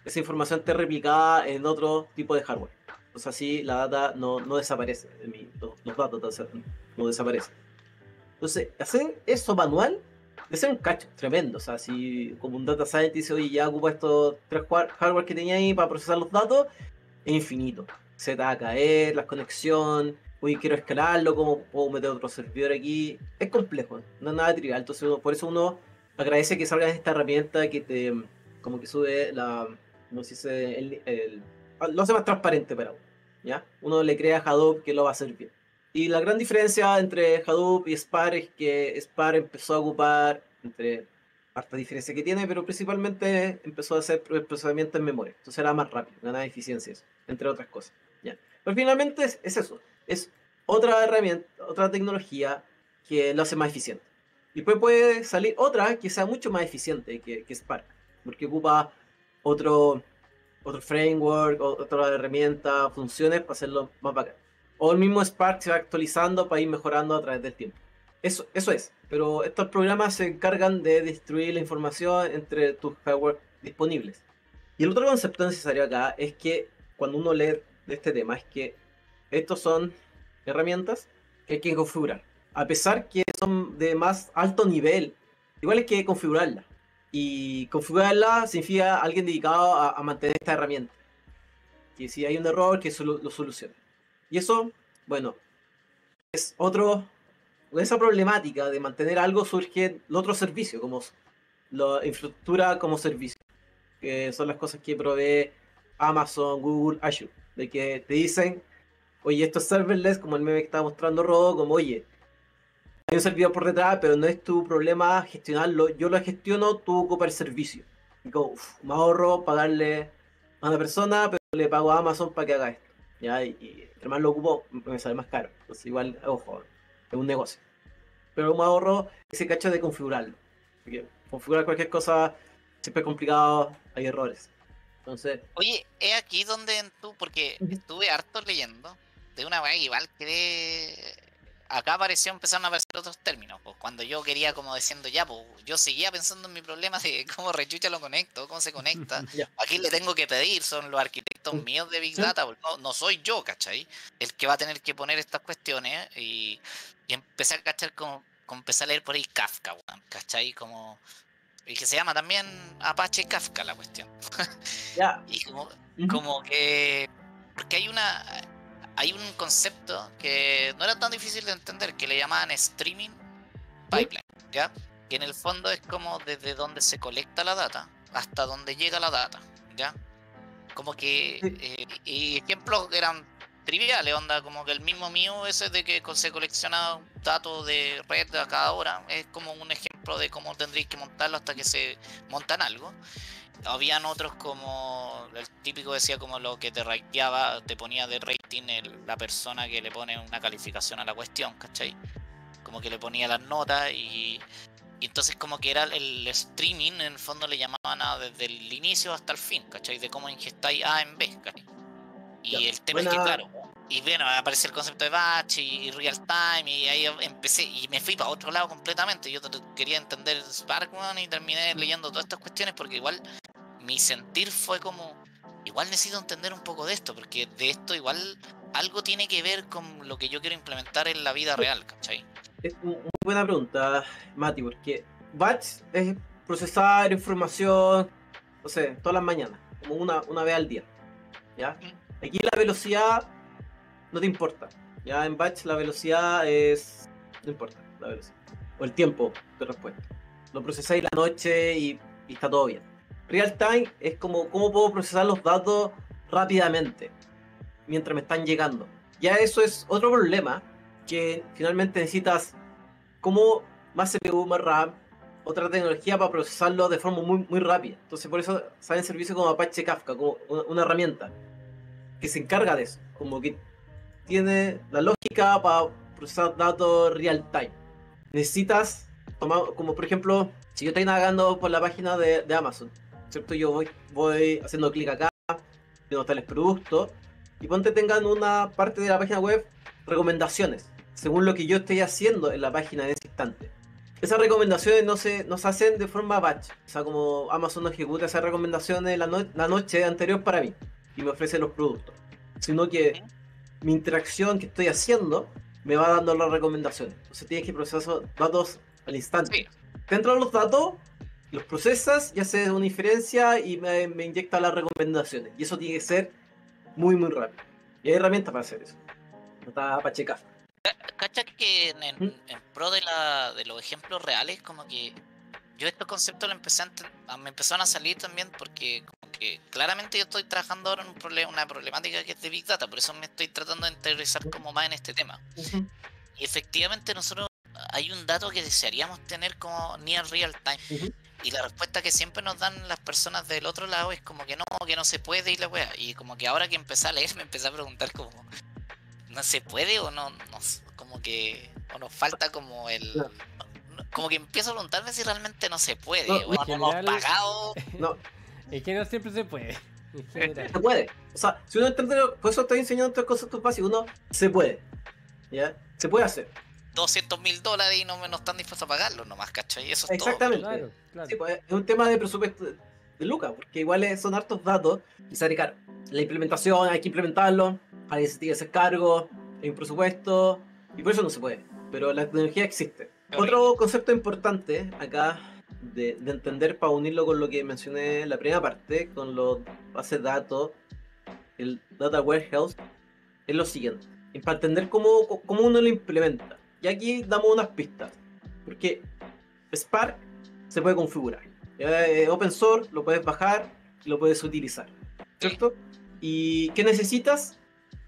esa información esté replicada en otro tipo de hardware. Entonces así la data no desaparece, los datos no desaparecen. Entonces, hacer eso manual debe ser un cacho tremendo. O sea, si como un data scientist dice, oye, ya ocupo estos tres hardware que tenía ahí para procesar los datos, es infinito. Se te va a caer la conexión, oye, quiero escalarlo, ¿cómo puedo meter otro servidor aquí? Es complejo, no es nada trivial. Entonces, por eso uno agradece que salga esta herramienta que te, como que sube no sé si lo hace más transparente para uno, ¿ya? Uno le crea a Hadoop que lo va a hacer bien. Y la gran diferencia entre Hadoop y Spark es que Spark empezó a ocupar, entre harta diferencia que tiene, pero principalmente empezó a hacer procesamiento en memoria. Entonces era más rápido, ganaba eficiencias, entre otras cosas. ¿Ya? Pero finalmente es eso, es otra herramienta, otra tecnología que lo hace más eficiente. Y después puede salir otra que sea mucho más eficiente que Spark, porque ocupa otro framework, otra herramienta, funciones para hacerlo más bacán. O el mismo Spark se va actualizando para ir mejorando a través del tiempo. Eso es. Pero estos programas se encargan de distribuir la información entre tus hardware disponibles. Y el otro concepto necesario acá es que cuando uno lee de este tema es que estos son herramientas que hay que configurar. A pesar que son de más alto nivel, igual hay que configurarlas. Y configurarla significa alguien dedicado a mantener esta herramienta. Que si hay un error, que lo solucione. Y eso, bueno, es otro. Esa problemática de mantener algo surge los otros servicios, como la infraestructura como servicio, que son las cosas que provee Amazon, Google, Azure. De que te dicen, oye, esto es serverless, como el meme que estaba mostrando Rodo, como, oye, hay un servidor por detrás, pero no es tu problema gestionarlo, yo lo gestiono, tú ocupas el servicio. Y como, me ahorro pagarle a una persona, pero le pago a Amazon para que haga esto. ¿Ya? Y entre más lo ocupo, me sale más caro. Entonces igual, ojo, es un negocio. Pero me ahorro ese cacho de configurarlo. Porque configurar cualquier cosa siempre es complicado, hay errores. Entonces, Oye, es aquí donde tú, porque estuve harto leyendo de una weá que igual que acá empezaron a aparecer otros términos, pues cuando yo quería como diciendo ya, pues yo seguía pensando en mi problema de cómo rechucha lo conecto, cómo se conecta, ya. aquí le tengo que pedir, son los arquitectos míos de Big Sí. Data, porque no soy yo, ¿cachai? El que va a tener que poner estas cuestiones y empecé a cachar como empecé a leer por ahí Kafka, weón, ¿cachai? Como, y que se llama también Apache Kafka la cuestión. Ya. Y como que. Porque hay un concepto que no era tan difícil de entender, que le llamaban streaming pipeline, ¿ya? Que en el fondo es como desde donde se colecta la data hasta donde llega la data, ¿ya? Como que. Y ejemplos eran triviales, onda, como que el mismo mío ese de que se colecciona datos de red a cada hora, es como un ejemplo de cómo tendréis que montarlo hasta que se montan algo. Habían otros como el típico decía como lo que te rateaba, te ponía de rating la persona que le pone una calificación a la cuestión, ¿cachai? Como que le ponía las notas y entonces como que era el streaming, en el fondo le llamaban desde el inicio hasta el fin, ¿cachai? De cómo ingestáis A en B, ¿cachai? Y Ya. el tema es que claro, y bueno, aparece el concepto de batch y real time y ahí empecé y me fui para otro lado completamente. Yo quería entender Spark, y terminé leyendo todas estas cuestiones porque igual mi sentir fue como, igual necesito entender un poco de esto, porque de esto igual algo tiene que ver con lo que yo quiero implementar en la vida real, ¿cachai? Es muy buena pregunta, Mati, porque batch es procesar información, no sé, todas las mañanas, como una vez al día, ¿ya? Aquí la velocidad no te importa, ¿ya? En batch la velocidad no importa, la velocidad. O el tiempo de respuesta. Lo procesáis la noche y está todo bien. Real time es como cómo puedo procesar los datos rápidamente, mientras me están llegando. Ya eso es otro problema, que finalmente necesitas como más CPU, más RAM, otra tecnología para procesarlo de forma muy, muy rápida. Entonces por eso salen servicios como Apache Kafka, como una herramienta que se encarga de eso, como que tiene la lógica para procesar datos real time. Necesitas tomar, como por ejemplo, si yo estoy navegando por la página de Amazon, ¿cierto? Yo voy haciendo clic acá, viendo tales productos, y ponte tengan una parte de la página web recomendaciones, según lo que yo estoy haciendo en la página en ese instante. Esas recomendaciones no se hacen de forma batch, o sea, como Amazon no ejecuta esas recomendaciones la noche anterior para mí y me ofrece los productos, sino que mi interacción que estoy haciendo me va dando las recomendaciones. Entonces tienes que procesar esos datos al instante. Sí. Te entran los datos, los procesas y haces una inferencia y me inyecta las recomendaciones. Y eso tiene que ser muy, muy rápido. Y hay herramientas para hacer eso. Está Apache Kafka. Cacha que en pro de los ejemplos reales, como que yo estos conceptos me empezaron a salir también porque como que claramente yo estoy trabajando ahora en una problemática que es de Big Data, por eso me estoy tratando de interiorizar como más en este tema. Y efectivamente nosotros hay un dato que desearíamos tener como near real time. Y la respuesta que siempre nos dan las personas del otro lado es como que no se puede y la wea. Y como que ahora que empecé a leer me empecé a preguntar como, ¿no se puede o no como que, o nos falta como como que empiezo a preguntarme si realmente no se puede, o no hemos pagado. No. Es que no siempre se puede. Se puede. O sea, si uno entiende, por eso estoy enseñando tres conceptos básicos. Uno, se puede. ¿Ya? Se puede hacer. $200,000 y no están dispuestos a pagarlo nomás, ¿cachai? Y eso es Exactamente. Claro, claro. Sí, pues, es un tema de presupuesto de lucas, porque igual son hartos datos y sale caro. La implementación, hay que implementarlo, hay que hacer cargo, hay un presupuesto, y por eso no se puede. Pero la tecnología existe. Otro concepto importante acá de entender para unirlo con lo que mencioné en la primera parte, con los bases de datos, el Data Warehouse, es lo siguiente. Y para entender cómo uno lo implementa. Y aquí damos unas pistas. Porque Spark se puede configurar. Open source, lo puedes bajar y lo puedes utilizar. ¿Cierto? ¿Y qué necesitas?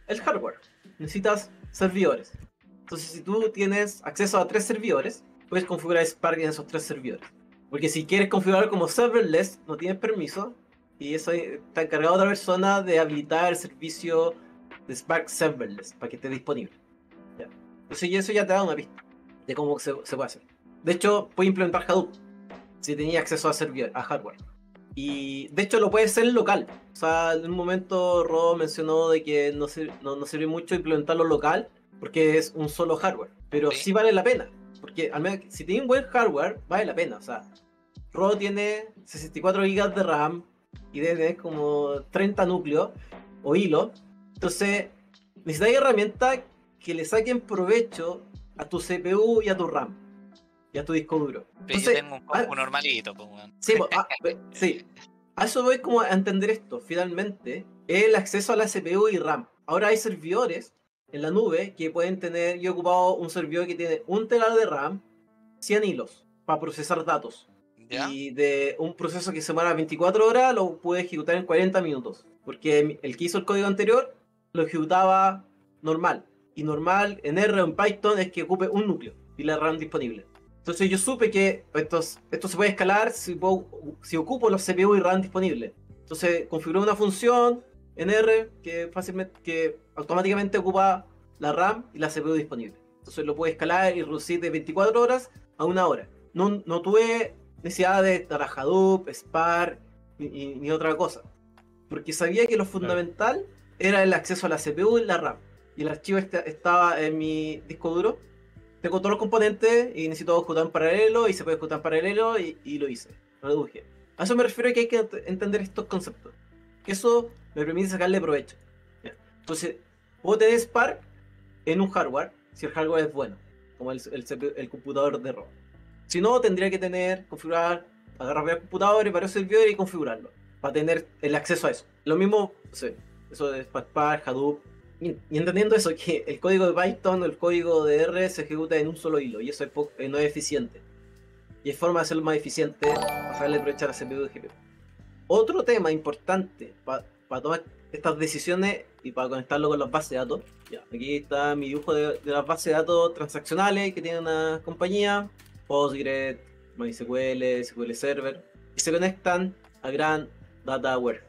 El hardware. Necesitas servidores. Entonces, si tú tienes acceso a 3 servidores, puedes configurar Spark en esos 3 servidores. Porque si quieres configurar como serverless, no tienes permiso. Y eso está encargado otra persona de habilitar el servicio de Spark Serverless para que esté disponible. ¿Ya? Entonces, eso ya te da una pista de cómo se puede hacer. De hecho, puedes implementar Hadoop si tenías acceso a hardware. Y de hecho lo puede ser local. O sea, en un momento Rob mencionó de que no sirve mucho implementarlo local porque es un solo hardware. Pero sí vale la pena. Porque al menos si tiene un buen hardware, vale la pena. O sea, Rob tiene 64 GB de RAM y debe tener como 30 núcleos o hilos. Entonces, necesitas herramientas que le saquen provecho a tu CPU y a tu RAM. Y a tu disco duro. Entonces, yo tengo un compu normalito, pues, bueno. Sí, a eso voy como a entender esto. Finalmente, el acceso a la CPU y RAM. Ahora hay servidores en la nube que pueden tener. Yo he ocupado un servidor que tiene 1 TB de RAM, 100 hilos para procesar datos. ¿Ya? Y de un proceso que se demora 24 horas lo puede ejecutar en 40 minutos. Porque el que hizo el código anterior lo ejecutaba normal. Y normal en R o en Python es que ocupe un núcleo y la RAM disponible. Entonces yo supe que esto se puede escalar si ocupo los CPU y RAM disponibles. Entonces configuré una función en R que automáticamente ocupa la RAM y la CPU disponible. Entonces lo puedo escalar y reducir de 24 horas a 1 hora. No tuve necesidad de estar a Hadoop, Spark ni otra cosa. Porque sabía que lo fundamental era el acceso a la CPU y la RAM. Y el archivo estaba en mi disco duro. Tengo todos los componentes y necesito ejecutar en paralelo y se puede ejecutar en paralelo y lo hice, lo reduje. A eso me refiero que hay que entender estos conceptos. Que eso me permite sacarle provecho. ¿Ya? Entonces, puedo tener Spark en un hardware, si el hardware es bueno, como el computador de ROM. Si no, tendría que agarrar varios computadores, varios servidores y configurarlo, para tener el acceso a eso. Lo mismo, eso de Spark, Hadoop. Y entendiendo eso, que el código de Python o el código de R se ejecuta en un solo hilo y eso no es eficiente. Y hay forma de hacerlo más eficiente para sacarle aprovechar a CPU y GPU. Otro tema importante para tomar estas decisiones y para conectarlo con las bases de datos. Ya, aquí está mi dibujo de las bases de datos transaccionales que tiene una compañía, Postgres, MySQL, SQL Server, y se conectan a Grand Data Warehouse.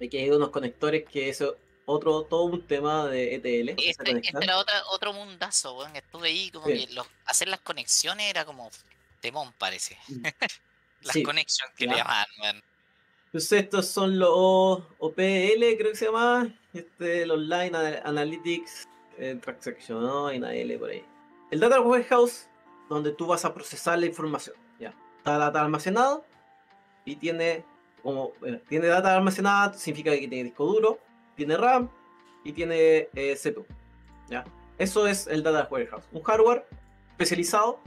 Aquí hay unos conectores que eso todo un tema de ETL. Este era otro mundazo, weón. Estuve ahí como que hacer las conexiones era como temón, parece. Las conexiones que le llaman, weón. Entonces estos son los OPL, creo que se llama. Los Line Analytics Transaction, ¿no? Hay una L por ahí. El Data Warehouse, donde tú vas a procesar la información. Ya. Está data almacenado y tiene data almacenada, significa que tiene disco duro, tiene RAM y tiene CPU. ¿Ya? Eso es el Data Warehouse. Un hardware especializado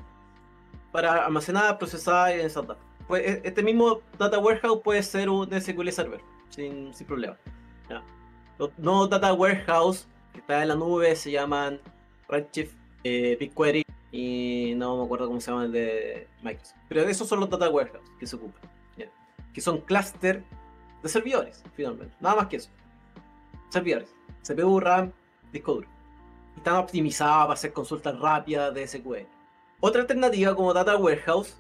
para almacenar, procesar y esas datos. Pues este mismo Data Warehouse puede ser un SQL Server sin problema. ¿Ya? Los nuevos Data Warehouse que están en la nube se llaman Redshift, BigQuery y no me acuerdo cómo se llama el de Microsoft. Pero esos son los Data Warehouse que se ocupan. ¿Ya? Que son clúster de servidores, finalmente. Nada más que eso. Servidores, CPU, RAM, disco duro. Están optimizados para hacer consultas rápidas de SQL. Otra alternativa como Data Warehouse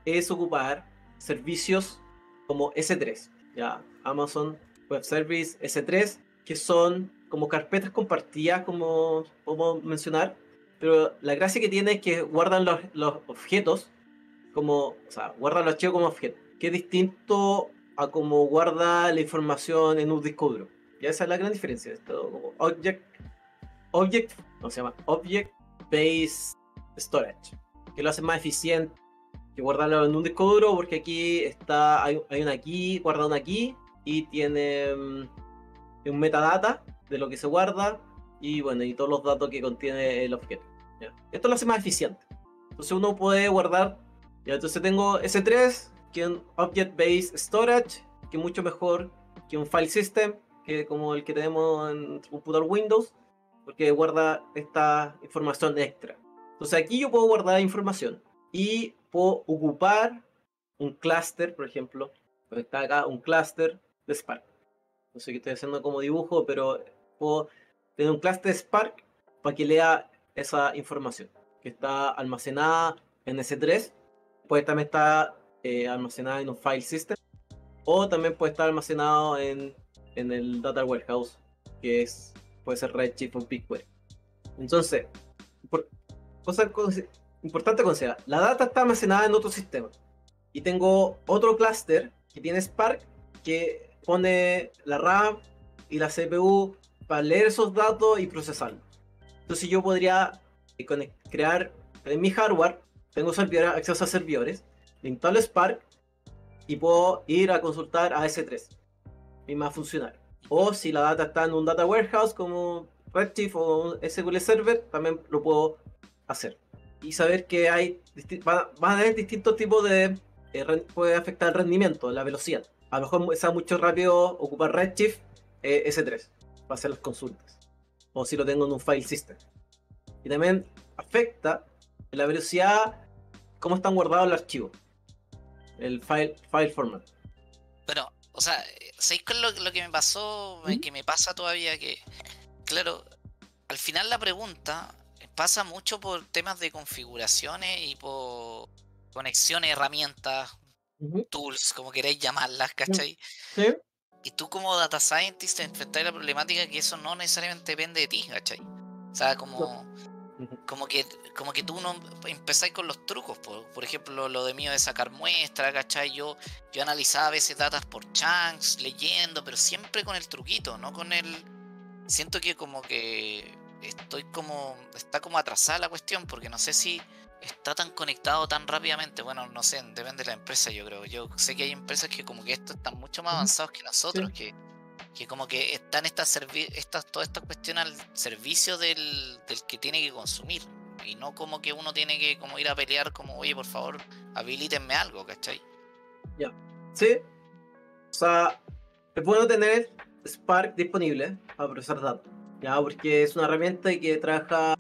es ocupar servicios como S3, ¿ya? Amazon Web Service S3, que son como carpetas compartidas, como podemos mencionar, pero la gracia que tiene es que guardan los objetos guardan los archivos como objetos, que es distinto a como guarda la información en un disco duro. Ya esa es la gran diferencia. Esto como Object Based Storage, que lo hace más eficiente que guardarlo en un disco duro, porque aquí hay una key, guarda una key y tiene un metadata de lo que se guarda y todos los datos que contiene el objeto. ¿Ya? Esto lo hace más eficiente. Entonces uno puede guardar, ya entonces tengo S3 que un Object-Based Storage, que es mucho mejor que un File System, que como el que tenemos en computador Windows, porque guarda esta información extra. Entonces aquí yo puedo guardar información y puedo ocupar un clúster, por ejemplo, está acá un clúster de Spark. No sé qué estoy haciendo como dibujo, pero puedo tener un clúster de Spark para que lea esa información que está almacenada en S3. Puede también estar almacenada en un file system, o también puede estar almacenado en el data warehouse, que puede ser Redshift o BigQuery. Entonces, cosa importante considerar, la data está almacenada en otro sistema y tengo otro clúster que tiene Spark, que pone la RAM y la CPU para leer esos datos y procesarlos. Entonces yo podría crear en mi hardware, tengo acceso a servidores, instalo Spark y puedo ir a consultar a S3 y me va a funcionar. O si la data está en un data warehouse como Redshift o un SQL Server, también lo puedo hacer. Y saber que van a haber distintos tipos de... puede afectar el rendimiento, la velocidad. A lo mejor sea mucho rápido ocupar Redshift S3 para hacer las consultas. O si lo tengo en un file system. Y también afecta la velocidad, cómo están guardados los archivos. El file format. Bueno, o sea, ¿sabéis con lo que me pasó? Que me pasa todavía que, claro, al final la pregunta pasa mucho por temas de configuraciones y por conexiones, herramientas, tools, como queráis llamarlas, ¿cachai? Sí. Y tú como data scientist te enfrentas a la problemática que eso no necesariamente depende de ti, ¿cachai? O sea, como que tú no empezáis con los trucos, por ejemplo, lo de mío de sacar muestras, ¿cachai? Yo analizaba a veces datas por chunks, leyendo, pero siempre con el truquito, no con el... Siento que como que está como atrasada la cuestión, porque no sé si está tan conectado tan rápidamente. Bueno, no sé, depende de la empresa, yo creo. Yo sé que hay empresas que como que están mucho más avanzados que nosotros, Sí. que como que están todas estas cuestiones al servicio del que tiene que consumir, y no como que uno tiene que como ir a pelear como, oye, por favor, habilítenme algo, ¿cachai? Ya. Sí. O sea, es bueno tener Spark disponible para procesar datos. Ya, porque es una herramienta que trabaja,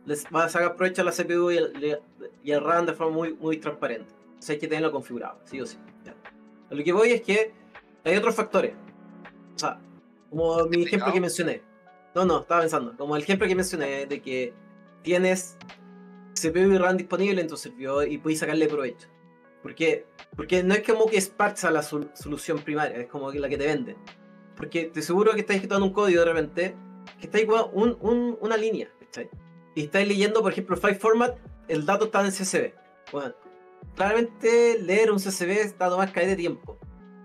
les va a sacar provecho a la CPU y el RAM de forma muy, muy transparente. Entonces hay que tenerlo configurado, sí o sí. Ya. A lo que voy es que hay otros factores. O sea, como mi ejemplo que mencioné. No, estaba pensando. Como el ejemplo que mencioné de que tienes CPU y RAM disponible en tu servidor y puedes sacarle provecho. Porque no es como que Spark sea la solución primaria, es como que la que te venden. Porque te seguro que estás ejecutando un código de repente que está igual una línea, ¿cachai? Y estáis leyendo, por ejemplo, file format, el dato está en CSV. Bueno, claramente leer un CSV está tomando más caer de tiempo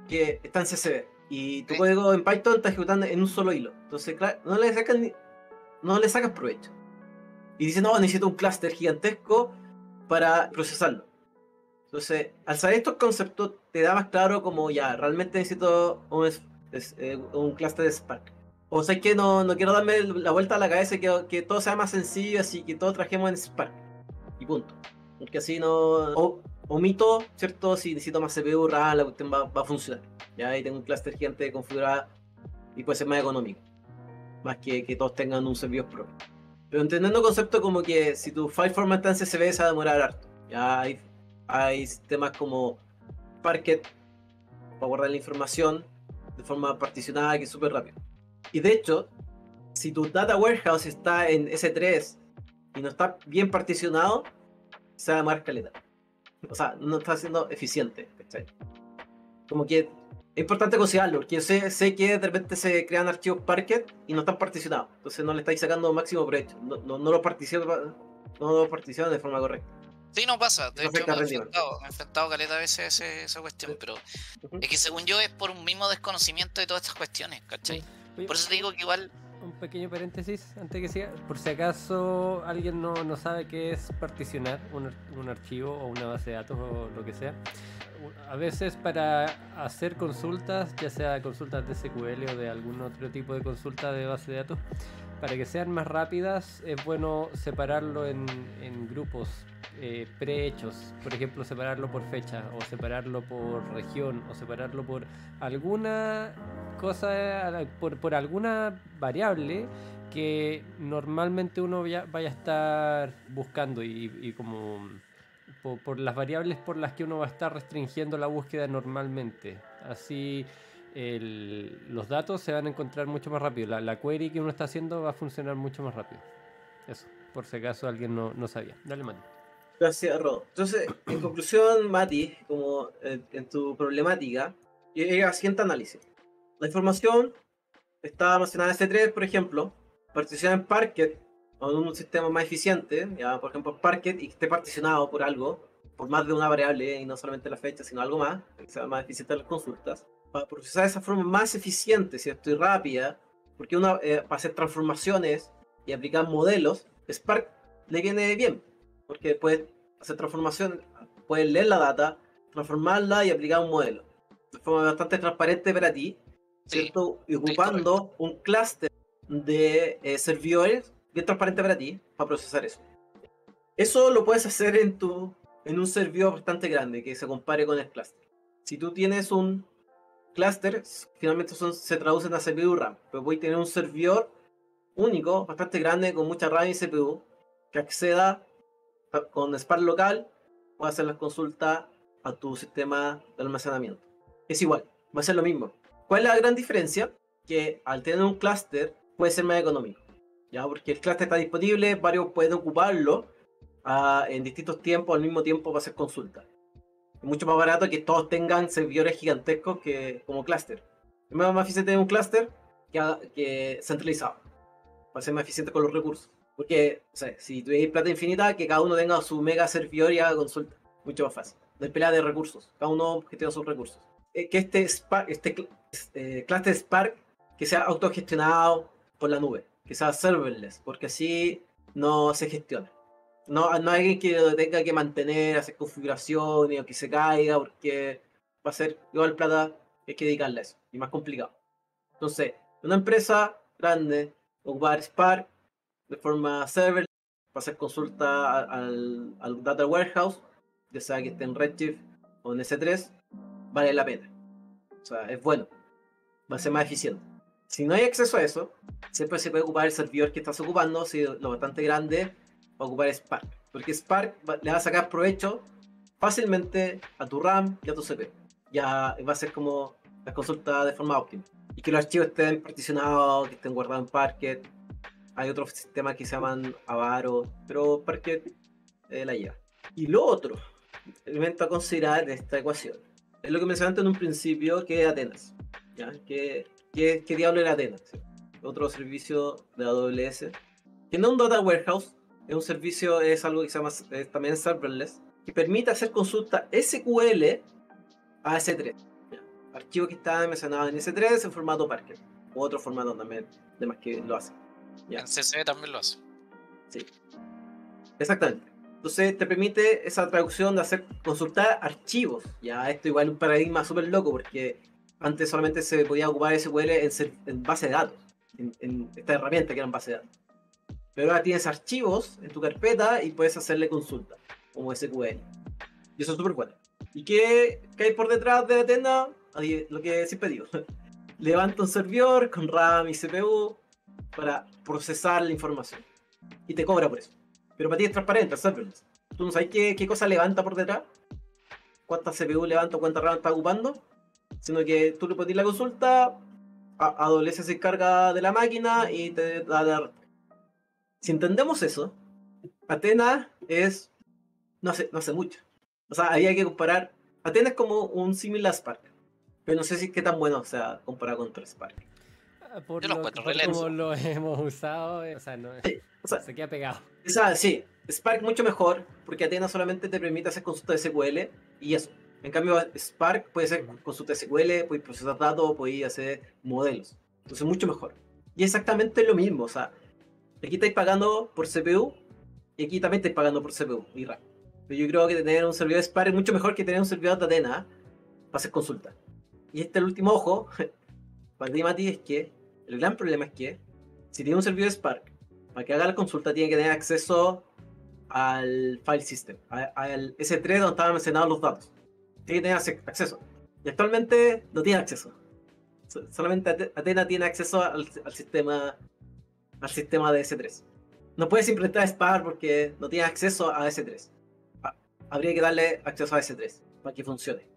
que está en CSV. Y tu código en Python está ejecutando en un solo hilo. Entonces, claro, no le sacas provecho. Y dices, no, necesito un clúster gigantesco para procesarlo. Entonces, al saber estos conceptos, te da más claro como ya, realmente necesito un clúster de Spark. O sea, que no quiero darme la vuelta a la cabeza y que todo sea más sencillo, así que todo trajemos en Spark. Y punto. Porque así no... omito, ¿cierto? Si necesito más CPU, RAM, la cuestión va a funcionar. Ya ahí tengo un clúster gigante configurado y puede ser más económico. Más que todos tengan un servidor propio. Pero entendiendo el concepto como que si tu file format está en CSV se va a demorar harto. Ya hay sistemas como Parquet para guardar la información de forma particionada que es súper rápido. Y de hecho, si tu data warehouse está en S3 y no está bien particionado, se va a demorar caleta. O sea, no está siendo eficiente, ¿cachai? Como que es importante considerarlo, porque yo sé que de repente se crean archivos Parquet y no están particionados. Entonces no le estáis sacando máximo provecho. No lo particionan de forma correcta. Sí, no pasa. De hecho, me he rendimiento. enfrentado caleta a veces esa cuestión, pero es que según yo es por un mismo desconocimiento de todas estas cuestiones, ¿cachai? Oye, Por eso te digo que igual... Un pequeño paréntesis antes que siga, por si acaso alguien no sabe qué es particionar un archivo o una base de datos o lo que sea. A veces para hacer consultas, ya sea consultas de SQL o de algún otro tipo de consulta de base de datos, para que sean más rápidas es bueno separarlo en grupos prehechos. Por ejemplo, separarlo por fecha, o separarlo por región, o separarlo por alguna cosa, por alguna variable que normalmente uno vaya a estar buscando y como por las variables por las que uno va a estar restringiendo la búsqueda normalmente. Así los datos se van a encontrar mucho más rápido. La query que uno está haciendo va a funcionar mucho más rápido. Eso, por si acaso alguien no sabía. Dale, Mati. Gracias, Rodo. Entonces, en conclusión, Mati, como en tu problemática, llega al siguiente análisis. La información está almacenada en S3, por ejemplo, particionada en Parquet, o en un sistema más eficiente, ya, por ejemplo, Parquet, y que esté particionado por algo, por más de una variable, y no solamente la fecha, sino algo más, que sea más eficiente en las consultas. Para procesar de esa forma más eficiente, ¿cierto? Y rápida, porque uno, para hacer transformaciones y aplicar modelos, Spark le viene bien, porque puede hacer transformaciones, puede leer la data, transformarla y aplicar un modelo de forma bastante transparente para ti, ¿cierto? Y ocupando un clúster de servidores bien transparente para ti para procesar eso. Eso lo puedes hacer en un servidor bastante grande que se compare con el clúster. Si tú tienes un clúster, finalmente se traducen a CPU RAM, pero voy a tener un servidor único, bastante grande, con mucha RAM y CPU, que acceda con Spark local, puede hacer las consultas a tu sistema de almacenamiento. Es igual, va a ser lo mismo. ¿Cuál es la gran diferencia? Que al tener un clúster puede ser más económico, ¿ya? Porque el clúster está disponible, varios pueden ocuparlo en distintos tiempos, al mismo tiempo para hacer consultas. Es mucho más barato que todos tengan servidores gigantescos como clúster. Es más eficiente tener un clúster que centralizado, para ser más eficiente con los recursos. Porque, o sea, si tuvierais plata infinita, que cada uno tenga su mega servidor y haga consulta. Mucho más fácil. No hay pelea de recursos. Cada uno gestiona sus recursos. Que este clúster Spark, que sea autogestionado por la nube. Que sea serverless. Porque así no se gestiona. No hay alguien que lo tenga que mantener, hacer configuraciones o que se caiga. Porque va a ser igual plata que hay que dedicarle a eso. Y más complicado. Entonces, una empresa grande, ocupar Spark de forma server para hacer consulta al data warehouse, ya sea que esté en Redshift o en S3, vale la pena. O sea, es bueno, va a ser más eficiente. Si no hay acceso a eso, siempre se puede ocupar el servidor que estás ocupando, si lo bastante grande, va a ocupar Spark, porque Spark le va a sacar provecho fácilmente a tu RAM y a tu CPU. Ya va a ser como la consulta de forma óptima. Y que los archivos estén particionados, que estén guardados en Parquet. Hay otros sistemas que se llaman Avaro, pero Parquet la lleva. Y lo otro, elemento a considerar de esta ecuación, es lo que mencionaste en un principio, que es Atenas. ¿Ya? ¿Qué diablo era Atenas? ¿Sí? Otro servicio de AWS, que no es un data warehouse, es un servicio, es algo que se llama también serverless, que permite hacer consulta SQL a S3. ¿Ya? Archivos que están mencionados en S3 en formato Parquet, u otro formato también, además que lo hace. ¿Ya? En CC también lo hace. Sí. Exactamente. Entonces te permite esa traducción de hacer consultar archivos. Ya esto igual es un paradigma súper loco porque antes solamente se podía ocupar SQL en base de datos, en esta herramienta que era en base de datos. Pero ahora tienes archivos en tu carpeta y puedes hacerle consulta como SQL. Y eso es súper bueno. ¿Y qué hay por detrás de la tienda? Lo que siempre digo. Levanta un servidor con RAM y CPU para procesar la información. Y te cobra por eso. Pero para ti es transparente, es serverless. Tú no sabes qué cosa levanta por detrás, cuánta CPU levanta, cuánta RAM está ocupando, sino que tú le pones la consulta, AWS se encarga de la máquina y te da la respuesta. Si entendemos eso, Athena no hace mucho. O sea, había que comparar. Athena es como un similar Spark, pero no sé si qué tan bueno, o sea, comparado contra Spark. Por Yo lo encuentro re como lo hemos usado, o sea, no, Sí, o sea, se queda pegado. O sea, sí, Spark mucho mejor, porque Athena solamente te permite hacer consulta de SQL y eso. En cambio, Spark puede ser consulta de SQL, puedes procesar datos, puedes hacer modelos. Entonces, mucho mejor. Y exactamente lo mismo, o sea, aquí estáis pagando por CPU y aquí también estáis pagando por CPU y RAM. Pero yo creo que tener un servidor de Spark es mucho mejor que tener un servidor de Athena para hacer consulta. Y este es el último ojo para ti, Mati, es que el gran problema es que si tienes un servidor de Spark, para que haga la consulta tiene que tener acceso al file system, al S3 donde estaban mencionados los datos. Tiene que tener acceso. Y actualmente no tiene acceso. Solamente Athena tiene acceso al sistema de S3. No puedes implementar Spark porque no tiene acceso a S3. Habría que darle acceso a S3 para que funcione.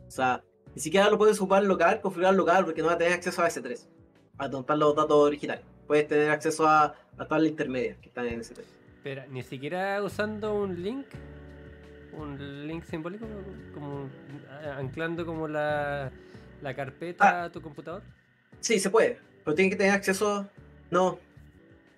O sea, ni siquiera lo puedes ocupar local, configurar local, porque no va a tener acceso a S3. A tomar los datos originales. Puedes tener acceso a todas las intermedias que están en S3. Espera, ni siquiera usando un link simbólico, como anclando como la carpeta a tu computador. Sí, se puede, pero tiene que tener acceso. No,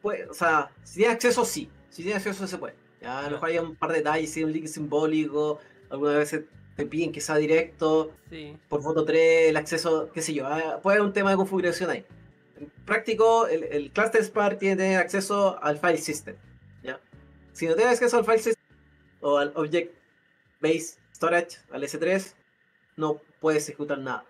puede, o sea, si tiene acceso, sí. Si tiene acceso, se puede. Ya, a lo mejor hay un par de detalles, si un link simbólico, algunas veces te piden que sea directo, Sí. por voto 3, el acceso, qué sé yo. Puede haber un tema de configuración ahí. En práctico, el Cluster Spark tiene que tener acceso al file system. ¿Ya? Si no tienes acceso al file system o al Object Base Storage, al S3, no puedes ejecutar nada.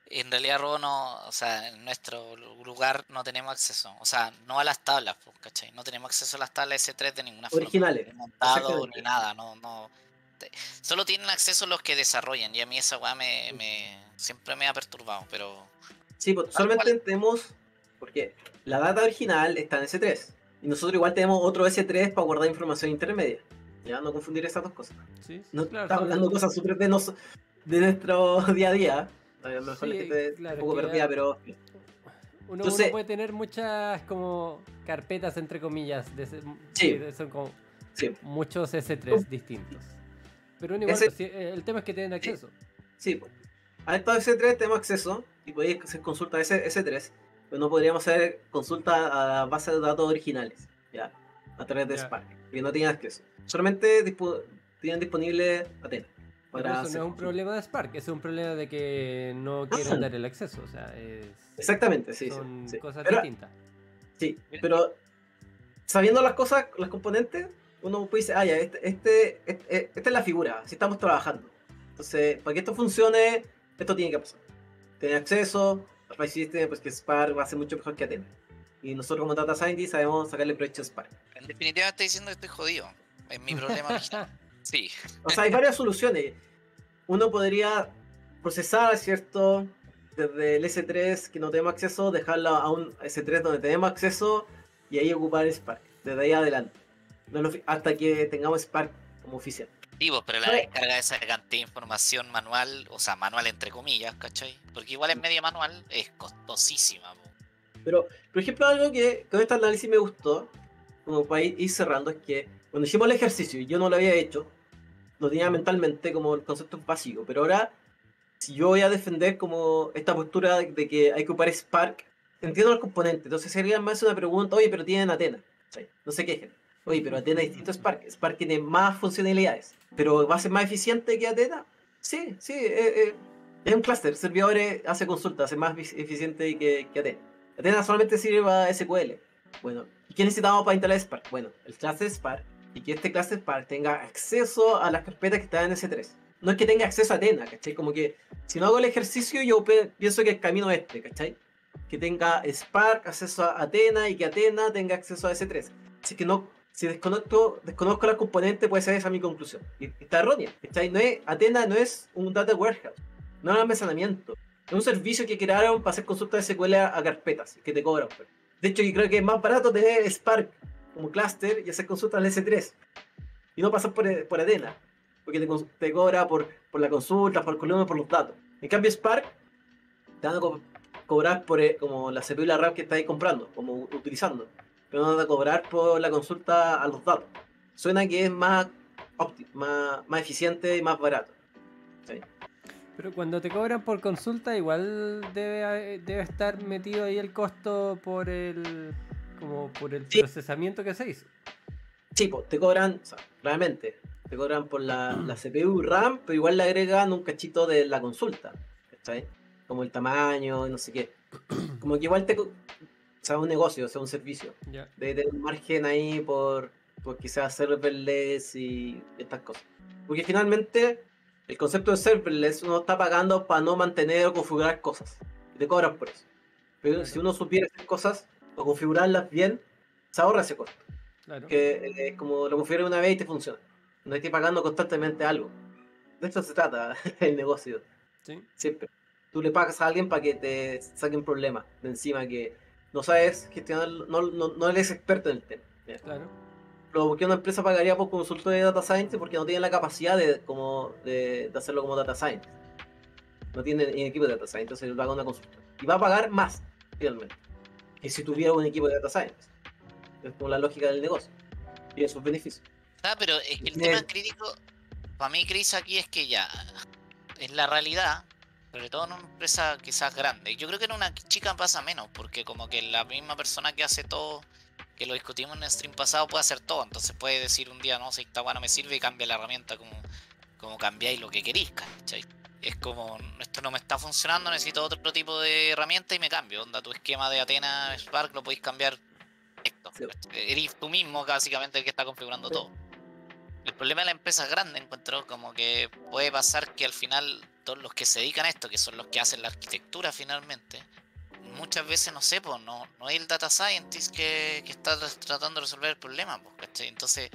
En realidad, Robo, no, o sea, en nuestro lugar no tenemos acceso, o sea, no a las tablas, pues, ¿cachai? No tenemos acceso a las tablas S3 de ninguna Originales, forma, ni montado exactamente. ni nada, solo tienen acceso los que desarrollan, y a mí esa weá siempre me ha perturbado, pero Sí, pues tal solamente cual. tenemos, porque la data original está en S3, y nosotros igual tenemos otro S3 para guardar información intermedia. Ya, no confundir esas dos cosas. Sí, No claro, estamos sí. hablando de cosas súper de nuestro día a día. A lo mejor la Sí, gente está claro, un poco que perdida, pero uno entonces, puede tener muchas como carpetas entre comillas sí, que son como sí. muchos S3 distintos. Pero uno igual, Ese, pues, sí, el tema es que tienen sí, acceso. sí, pues. A estos S3 tenemos acceso y podéis hacer consulta a ese S3, pero no podríamos hacer consulta a la base de datos originales, ya, a través de Ya. Spark, porque no tienen acceso. Solamente tienen disponible Athena Pero para eso no hacer es un consulta. problema de Spark, es un problema de que no quieren dar el acceso. O sea, Exactamente, sí, sí, son sí. cosas Pero, distintas. sí, pero sabiendo las cosas, las componentes, uno puede decir, ya, esta es la figura, así estamos trabajando. Entonces, para que esto funcione, esto tiene que pasar. Tener acceso al file system, pues que Spark va a ser mucho mejor que Athena. Y nosotros como Data Scientist sabemos sacarle provecho a Spark. En definitiva, estoy diciendo que estoy jodido. Es mi problema original. Sí. O sea, hay varias soluciones. Uno podría procesar, ¿cierto? Desde el S3 que no tenemos acceso, dejarlo a un S3 donde tenemos acceso y ahí ocupar Spark, desde ahí adelante. Hasta que tengamos Spark como oficial. Digo, pero la ¿Sabe? descarga de esa cantidad de información manual, o sea, manual entre comillas, ¿cachai? Porque igual es media manual, es costosísima. Po. Pero, por ejemplo, algo que con este análisis me gustó, como para ir cerrando, es que cuando hicimos el ejercicio y yo no lo había hecho, lo tenía mentalmente como el concepto básico, pero ahora, si yo voy a defender como esta postura de que hay que ocupar Spark, entiendo los componentes, entonces si alguien me hace una pregunta, oye, pero tienen Athena, ¿sí? No sé qué, oye, pero Athena es distinto a Spark, Spark tiene más funcionalidades, pero ¿va a ser más eficiente que Athena? Sí, sí, es un clúster, servidores hace consultas, es más eficiente que Athena. Athena solamente sirve para SQL. Bueno, ¿y qué necesitamos para instalar Spark? Bueno, el cluster Spark y que este cluster Spark tenga acceso a las carpetas que están en S3. No es que tenga acceso a Athena, ¿cachai? Como que si no hago el ejercicio, yo pienso que el camino es este, ¿cachai? Que tenga Spark acceso a Athena y que Athena tenga acceso a S3. Si que no, si desconozco las componentes, puede ser esa mi conclusión. Y está errónea, ¿cachai? Athena no es un data warehouse, no es un almacenamiento. Es un servicio que crearon para hacer consultas de SQL a carpetas, que te cobran. De hecho, yo creo que es más barato tener Spark como cluster y hacer consultas al S3. Y no pasar por Athena. Porque te cobra por la consulta, por el columna, por los datos. En cambio, Spark te van a cobrar por como la CPU y la RAM que estáis comprando, como utilizando. Pero no van a cobrar por la consulta a los datos. Suena que es más óptimo, más eficiente y más barato. ¿Sí? Pero cuando te cobran por consulta, igual debe estar metido ahí el costo por el Sí. procesamiento que se hizo. Sí, pues, te cobran, o sea, claramente, te cobran por la CPU y RAM, pero igual le agregan un cachito de la consulta, ¿cachai? Como el tamaño y no sé qué. Como que igual o sea, un negocio, o sea, un servicio. Ya. De tener un margen ahí por quizás serverless y estas cosas. Porque finalmente, el concepto de serverless uno está pagando para no mantener o configurar cosas. Y te cobran por eso. Pero Claro. si uno supiera hacer cosas o configurarlas bien, se ahorra ese costo. Claro. que es como lo configuras una vez y te funciona. No estés pagando constantemente algo. De esto se trata el negocio, Sí, siempre. Tú le pagas a alguien para que te saque un problema de encima que no sabes gestionar, no eres experto en el tema. ¿Ya? claro. Pero ¿por qué una empresa pagaría por consultor de data science? Porque no tiene la capacidad de hacerlo como data science. No tiene un equipo de data science, entonces le paga una consultora. Y va a pagar más, finalmente, que si tuviera un equipo de data science. Es como la lógica del negocio. Y esos beneficios. Pero es que el tema Tiene- crítico, para mí, Chris, aquí es que ya, en la realidad, sobre todo en una empresa quizás grande, yo creo que en una chica pasa menos, porque como que la misma persona que hace todo, que lo discutimos en el stream pasado, puede hacer todo. Entonces puede decir un día, no, si esta weá no me sirve y cambia la herramienta como cambiáis lo que queréis, ¿cachai? Es como, esto no me está funcionando, necesito otro tipo de herramienta y me cambio. Onda, tu esquema de Athena Spark lo podéis cambiar esto. sí, Eres tú mismo básicamente el que está configurando todo. El problema de la empresa grande, encuentro como que puede pasar que al final todos los que se dedican a esto, que son los que hacen la arquitectura finalmente, muchas veces no sé, pues no es el data scientist que está tratando de resolver el problema, pues, ¿cachai? Entonces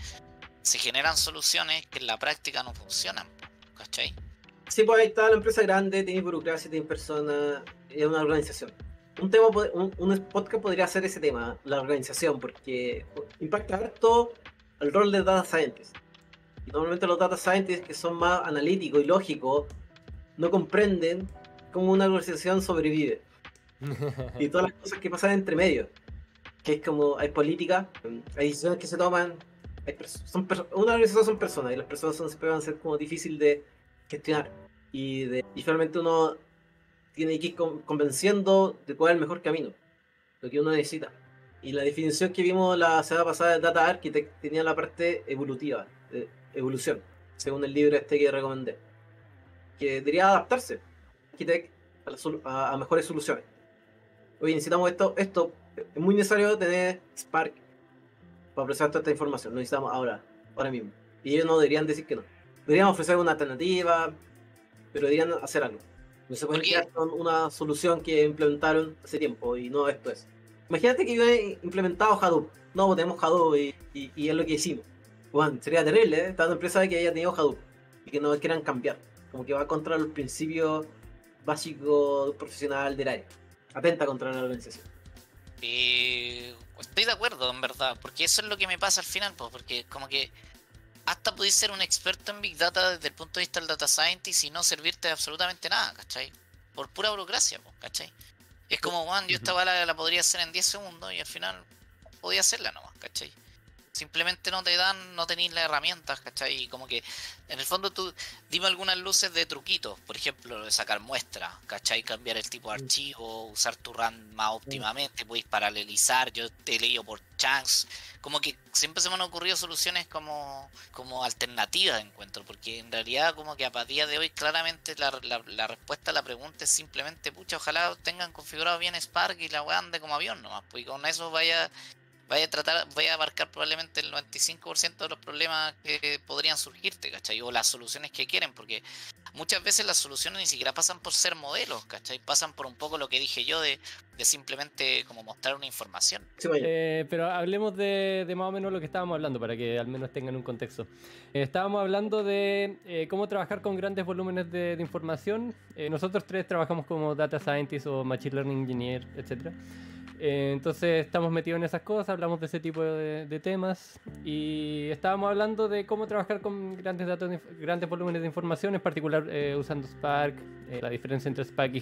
se generan soluciones que en la práctica no funcionan, pues, ¿cachai? Sí, pues ahí está la empresa grande, tiene burocracia, tiene personas, es una organización. Un podcast podría ser ese tema, la organización, porque impacta harto el rol de data scientist. Y normalmente los data scientists que son más analíticos y lógicos no comprenden cómo una organización sobrevive y todas las cosas que pasan entre medio. Que es como, hay política, hay decisiones que se toman, una organización son personas y las personas siempre van a ser como difícil de gestionar. Y finalmente uno tiene que ir convenciendo de cuál es el mejor camino, lo que uno necesita. Y la definición que vimos la semana pasada de Data Architect tenía la parte evolutiva, de evolución, según el libro este que recomendé, que debería adaptarse Architect a mejores soluciones. Oye, necesitamos esto es muy necesario tener Spark para procesar toda esta información, lo necesitamos ahora mismo. Y ellos no deberían decir que no. Deberían ofrecer una alternativa, pero deberían hacer algo. No se pueden Porque quedar con una solución que implementaron hace tiempo y no esto es. Imagínate que yo he implementado Hadoop. No, pues tenemos Hadoop y es lo que hicimos. Bueno, sería terrible, ¿eh? Esta empresa que haya tenido Hadoop y que no quieran cambiar. Como que va contra los principios básicos profesional del área. Atenta contra la organización. estoy de acuerdo, en verdad, porque eso es lo que me pasa al final, pues, porque como que hasta podéis ser un experto en Big Data desde el punto de vista del Data Scientist y no servirte de absolutamente nada, ¿cachai? Por pura burocracia, pues, ¿cachai? Es como, Juan, yo esta bala la podría hacer en 10 segundos y al final podía hacerla nomás, ¿cachai? Simplemente no te dan, no tenéis las herramientas, ¿cachai? Y como que, en el fondo tú, dime algunas luces de truquitos, por ejemplo, de sacar muestras, ¿cachai? Cambiar el tipo de archivo, usar tu RAM más óptimamente, podéis paralelizar, yo te he leído por chunks, como que siempre se me han ocurrido soluciones como alternativas de encuentro, porque en realidad como que a día de hoy claramente la respuesta a la pregunta es simplemente, pucha, ojalá tengan configurado bien Spark y la weá ande como avión nomás, pues y con eso vaya a abarcar probablemente el 95% de los problemas que podrían surgirte, ¿cachai? O las soluciones que quieren, porque muchas veces las soluciones ni siquiera pasan por ser modelos, ¿cachai? Pasan por un poco lo que dije yo de simplemente como mostrar una información. Sí, vaya. Pero hablemos de más o menos lo que estábamos hablando para que al menos tengan un contexto. Estábamos hablando de cómo trabajar con grandes volúmenes de información. Nosotros tres trabajamos como Data Scientist o Machine Learning Engineer, etc. Entonces estamos metidos en esas cosas, hablamos de ese tipo de temas y estábamos hablando de cómo trabajar con grandes volúmenes de información, en particular usando Spark, la diferencia entre Spark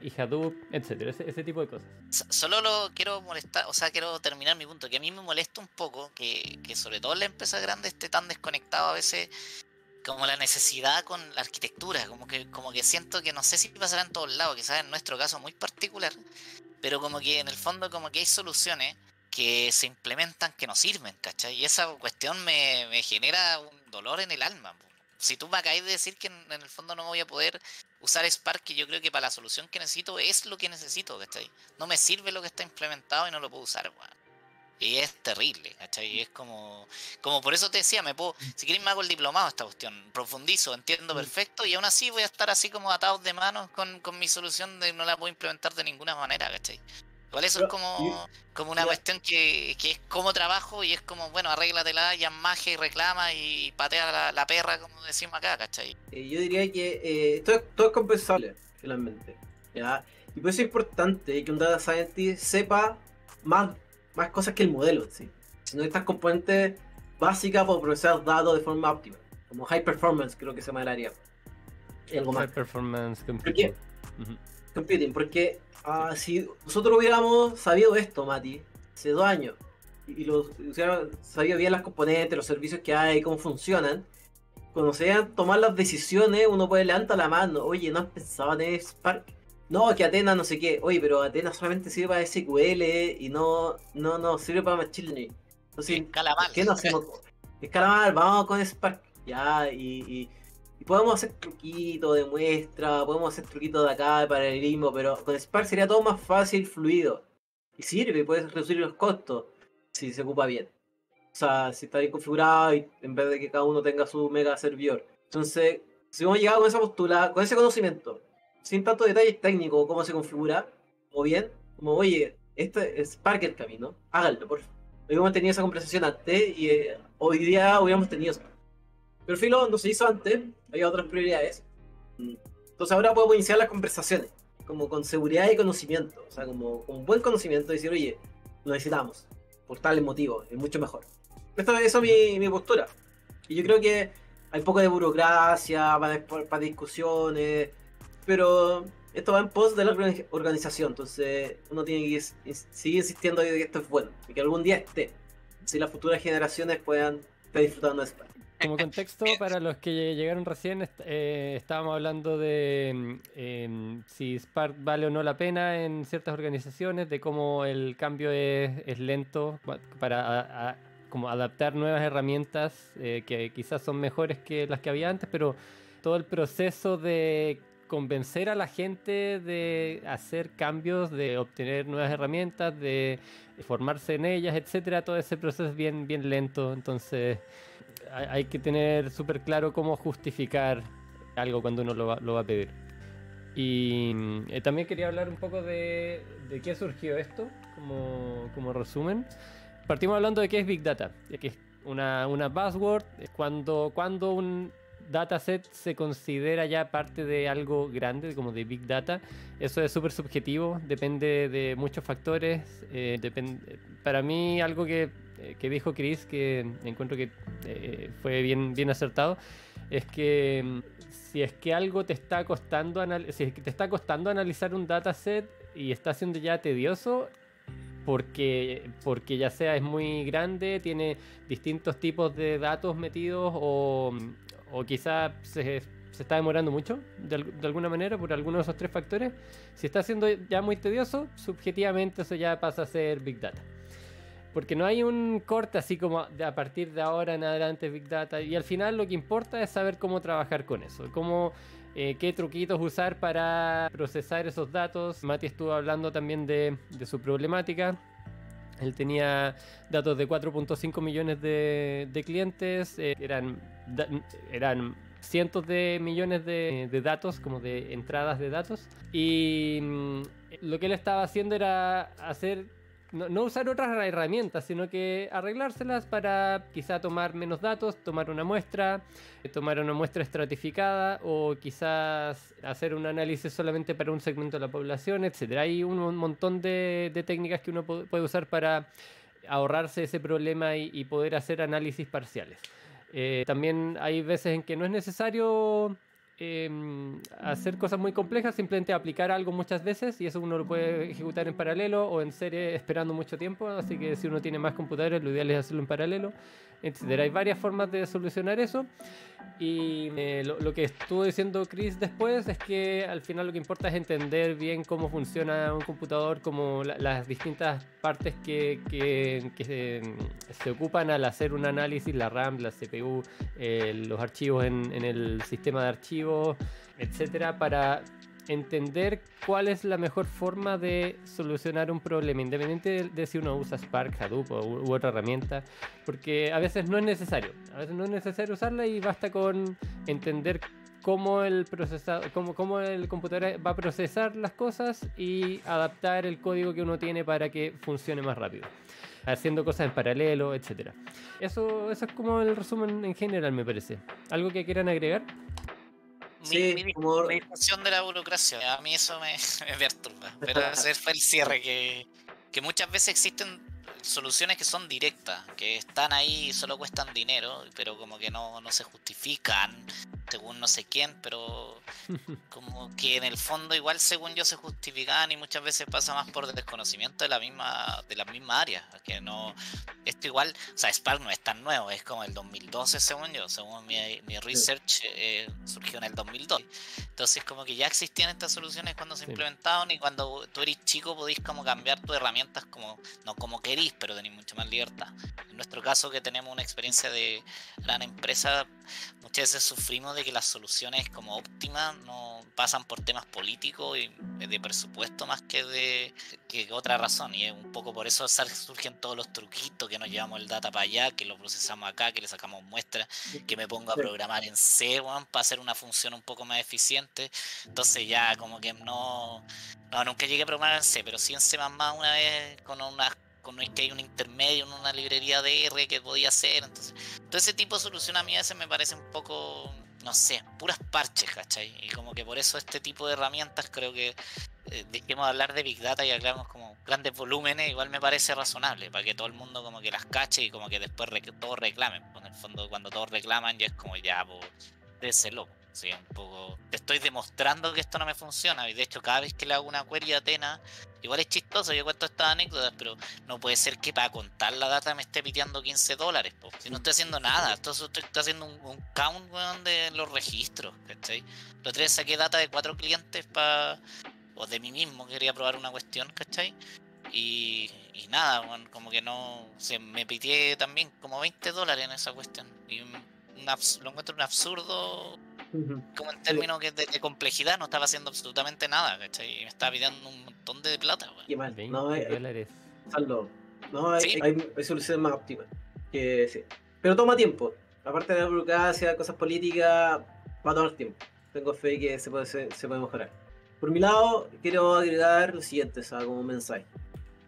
y Hadoop, etcétera, ese tipo de cosas. Solo lo quiero molestar, o sea, quiero terminar mi punto, que a mí me molesta un poco que sobre todo en la empresa grande esté tan desconectado a veces como la necesidad con la arquitectura, como que siento que no sé si pasará en todos lados, quizás en nuestro caso muy particular, pero como que en el fondo como que hay soluciones que se implementan que no sirven, ¿cachai? Y esa cuestión me genera un dolor en el alma. Po. Si tú me acabas de decir que en el fondo no voy a poder usar Spark, que yo creo que para la solución que necesito es lo que necesito, ¿cachai? No me sirve lo que está implementado y no lo puedo usar, weón. Y es terrible, ¿cachai? Es como por eso te decía, si queréis me hago el diplomado esta cuestión, profundizo, entiendo perfecto y aún así voy a estar así como atados de manos con mi solución de no la puedo implementar de ninguna manera, ¿cachai? Igual eso es como una cuestión que es como trabajo y es como, bueno, arréglatela, ya magia y reclama y patea la perra, como decimos acá, ¿cachai? Yo diría que todo es compensable, finalmente. ¿Ya? Y por eso es importante que un data scientist sepa más cosas que el modelo en sí. Sino estas componentes básicas para procesar datos de forma óptima. Como high performance, creo que se llama el área. Y algo más. High performance ¿Por computing. qué? Computing, porque si nosotros hubiéramos sabido esto, Mati, hace 2 años, y hubiéramos sabido bien las componentes, los servicios que hay, cómo funcionan, cuando se vayan a tomar las decisiones, uno puede levantar la mano. Oye, ¿no has pensado en tener Spark? No, que Athena no sé qué. Oye, pero Athena solamente sirve para SQL y no sirve para Machine Learning. Entonces, Escala mal. ¿por qué no hacemos? Escala mal, vamos con Spark. Ya, y podemos hacer truquitos de muestra, podemos hacer truquitos de acá, de paralelismo, pero con Spark sería todo más fácil, fluido. Y sirve, puedes reducir los costos si se ocupa bien. O sea, si está bien configurado y en vez de que cada uno tenga su mega servidor. Entonces, si hemos llegado con esa postura, con ese conocimiento, sin tanto detalles técnicos, cómo se configura, o bien, como oye, este es Spark el camino, háganlo, por favor. Hubiéramos tenido esa conversación antes y hoy día hubiéramos tenido eso. Pero filo, no se hizo antes, había otras prioridades. Entonces ahora podemos iniciar las conversaciones, como con seguridad y conocimiento. O sea, como con buen conocimiento, decir, oye, lo necesitamos, por tales motivos, es mucho mejor. Eso es mi postura. Y yo creo que hay poco de burocracia para discusiones, pero esto va en pos de la organización, entonces uno tiene que seguir insistiendo de que esto es bueno y que algún día esté, si las futuras generaciones puedan estar disfrutando de Spark. Como contexto, para los que llegaron recién, estábamos hablando de si Spark vale o no la pena en ciertas organizaciones, de cómo el cambio es lento para como adaptar nuevas herramientas que quizás son mejores que las que había antes, pero todo el proceso de convencer a la gente de hacer cambios, de obtener nuevas herramientas, de formarse en ellas, etcétera, todo ese proceso es bien lento, entonces hay que tener súper claro cómo justificar algo cuando uno lo va a pedir. Y también quería hablar un poco de qué surgió esto, como resumen. Partimos hablando de qué es Big Data, que es una buzzword, es cuando un dataset se considera ya parte de algo grande, como de Big Data. Eso es súper subjetivo, depende de muchos factores. Para mí, algo que dijo Chris, que encuentro que fue bien acertado, es que si es que algo te está costando analizar un dataset y está siendo ya tedioso, porque ya sea es muy grande, tiene distintos tipos de datos metidos o quizás se está demorando mucho de alguna manera por alguno de esos 3 factores. Si está siendo ya muy tedioso, subjetivamente eso ya pasa a ser Big Data. Porque no hay un corte así como a partir de ahora en adelante Big Data. Y al final lo que importa es saber cómo trabajar con eso. Qué truquitos usar para procesar esos datos. Mati estuvo hablando también de su problemática. Él tenía datos de 4.5 millones de clientes. Eran cientos de millones de datos, como de entradas de datos. Y lo que él estaba haciendo era hacer... No usar otras herramientas, sino que arreglárselas para quizá tomar menos datos, tomar una muestra estratificada o quizás hacer un análisis solamente para un segmento de la población, etc. Hay un montón de técnicas que uno puede usar para ahorrarse ese problema y poder hacer análisis parciales. También hay veces en que no es necesario hacer cosas muy complejas, simplemente aplicar algo muchas veces y eso uno lo puede ejecutar en paralelo o en serie esperando mucho tiempo, así que si uno tiene más computadores lo ideal es hacerlo en paralelo, etc. Hay varias formas de solucionar eso y lo que estuvo diciendo Chris después es que al final lo que importa es entender bien cómo funciona un computador, como las distintas partes que se ocupan al hacer un análisis, la RAM, la CPU, los archivos en el sistema de archivos, etcétera, para entender cuál es la mejor forma de solucionar un problema, independiente de si uno usa Spark, Hadoop u otra herramienta, porque a veces no es necesario usarla y basta con entender cómo cómo el computador va a procesar las cosas y adaptar el código que uno tiene para que funcione más rápido, haciendo cosas en paralelo, etcétera. Eso es como el resumen en general, me parece. ¿Algo que quieran agregar? Sí, Mi como... discusión de la burocracia, a mí eso me perturba. Pero ese fue el cierre, que muchas veces existen soluciones que son directas, que están ahí y solo cuestan dinero, pero como que no se justifican según no sé quién, pero como que en el fondo igual según yo se justifican y muchas veces pasa más por desconocimiento de las mismas áreas, que no, esto igual, o sea, Spark no es tan nuevo, es como el 2012 según yo, según mi research surgió en el 2002, entonces como que ya existían estas soluciones cuando se implementaron y cuando tú eres chico podís como cambiar tus herramientas como, no como querís, pero tenés mucha más libertad. En nuestro caso que tenemos una experiencia de gran empresa, muchas veces sufrimos de que las soluciones como óptimas no pasan por temas políticos y de presupuesto más que otra razón, y es un poco por eso surgen todos los truquitos, que nos llevamos el data para allá, que lo procesamos acá, que le sacamos muestras, que me pongo a programar en C, bueno, para hacer una función un poco más eficiente. Entonces ya como que nunca llegué a programar en C, pero sí en C++ una vez que hay un intermedio en una librería de R que podía hacer. Entonces todo ese tipo de solución a mí a veces me parece un poco, no sé, puras parches, ¿cachai? Y como que por eso este tipo de herramientas creo que dejemos de hablar de Big Data y hablamos como grandes volúmenes, igual me parece razonable, para que todo el mundo como que las cache y como que después todos reclamen. Pues en el fondo cuando todos reclaman ya es como ya, pues, debe ser loco. Sí, un poco, te estoy demostrando que esto no me funciona, y de hecho cada vez que le hago una query a Athena, igual es chistoso, yo cuento estas anécdotas, pero no puede ser que para contar la data me esté piteando $15, po. Si no estoy haciendo nada, estoy haciendo un count, weón, de los registros, ¿cachai? Los tres saqué data de 4 clientes o de mí mismo, quería probar una cuestión, ¿cachai? Y nada, bueno, como que no, me piteé también como $20 en esa cuestión, y lo encuentro un absurdo. Como en términos de complejidad, no estaba haciendo absolutamente nada, ¿cachai? Y me estaba pidiendo un montón de plata, weón. Qué mal. $20. No, Sí. hay soluciones más óptimas. Que sí. Pero toma tiempo. Aparte de la burocracia, cosas políticas, va a tomar tiempo. Tengo fe que se puede mejorar. Por mi lado, quiero agregar lo siguiente, o sea, como un mensaje.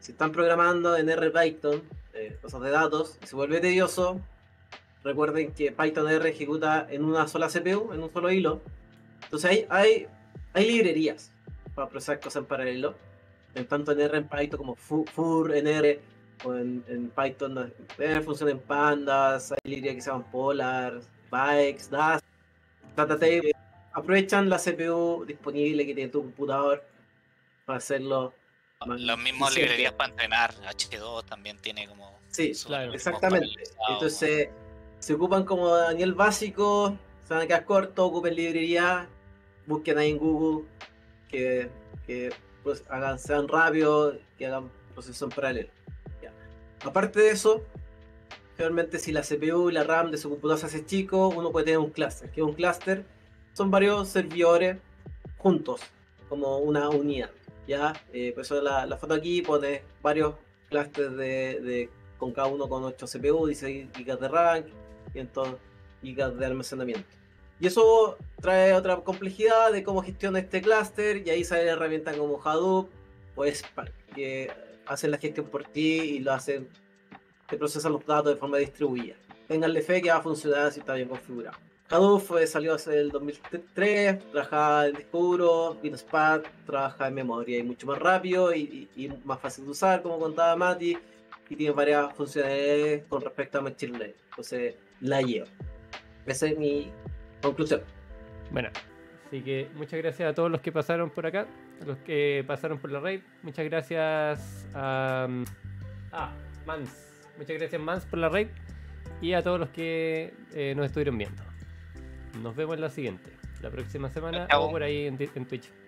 Si están programando en R Python, cosas de datos, y se vuelve tedioso, recuerden que Python R ejecuta en una sola CPU, en un solo hilo. Entonces hay librerías para procesar cosas en paralelo, tanto en R en Python como fur en R, o en Python funcionan en pandas, hay librerías que se llaman Polar, Bikes, Dash, DataTable. Aprovechan la CPU disponible que tiene tu computador para hacerlo más Los mismos eficiente. librerías para entrenar, H2 también tiene como... Sí, claro. exactamente. Entonces se ocupan como a nivel básico, se van a quedar cortos, ocupen librería, busquen ahí en Google que pues, sean rápidos, que hagan procesos en paralelo. Ya. Aparte de eso, realmente si la CPU y la RAM de su computador se hace chico, uno puede tener un clúster. ¿Qué es un clúster? Son varios servidores juntos, como una unidad. ¿Ya? Por eso la foto aquí pone varios clústeres con cada uno con 8 CPU, 16 GB de RAM y entonces GB de almacenamiento. Y eso trae otra complejidad de cómo gestiona este clúster, y ahí sale la herramienta como Hadoop o Spark, que hacen la gestión por ti y te procesan los datos de forma distribuida. Ténganle fe que va a funcionar si está bien configurado. Hadoop salió hace el 2003, trabaja en disco duro, vino Spark, trabaja en memoria y mucho más rápido y más fácil de usar, como contaba Mati, y tiene varias funcionalidades con respecto a Machine Learning. Entonces la llevo. Esa es mi conclusión. Bueno, así que muchas gracias a todos los que pasaron por acá, a los que pasaron por la raid. Muchas gracias a Mans. Muchas gracias Mans por la raid y a todos los que nos estuvieron viendo. Nos vemos en la siguiente, la próxima semana o por ahí en Twitch.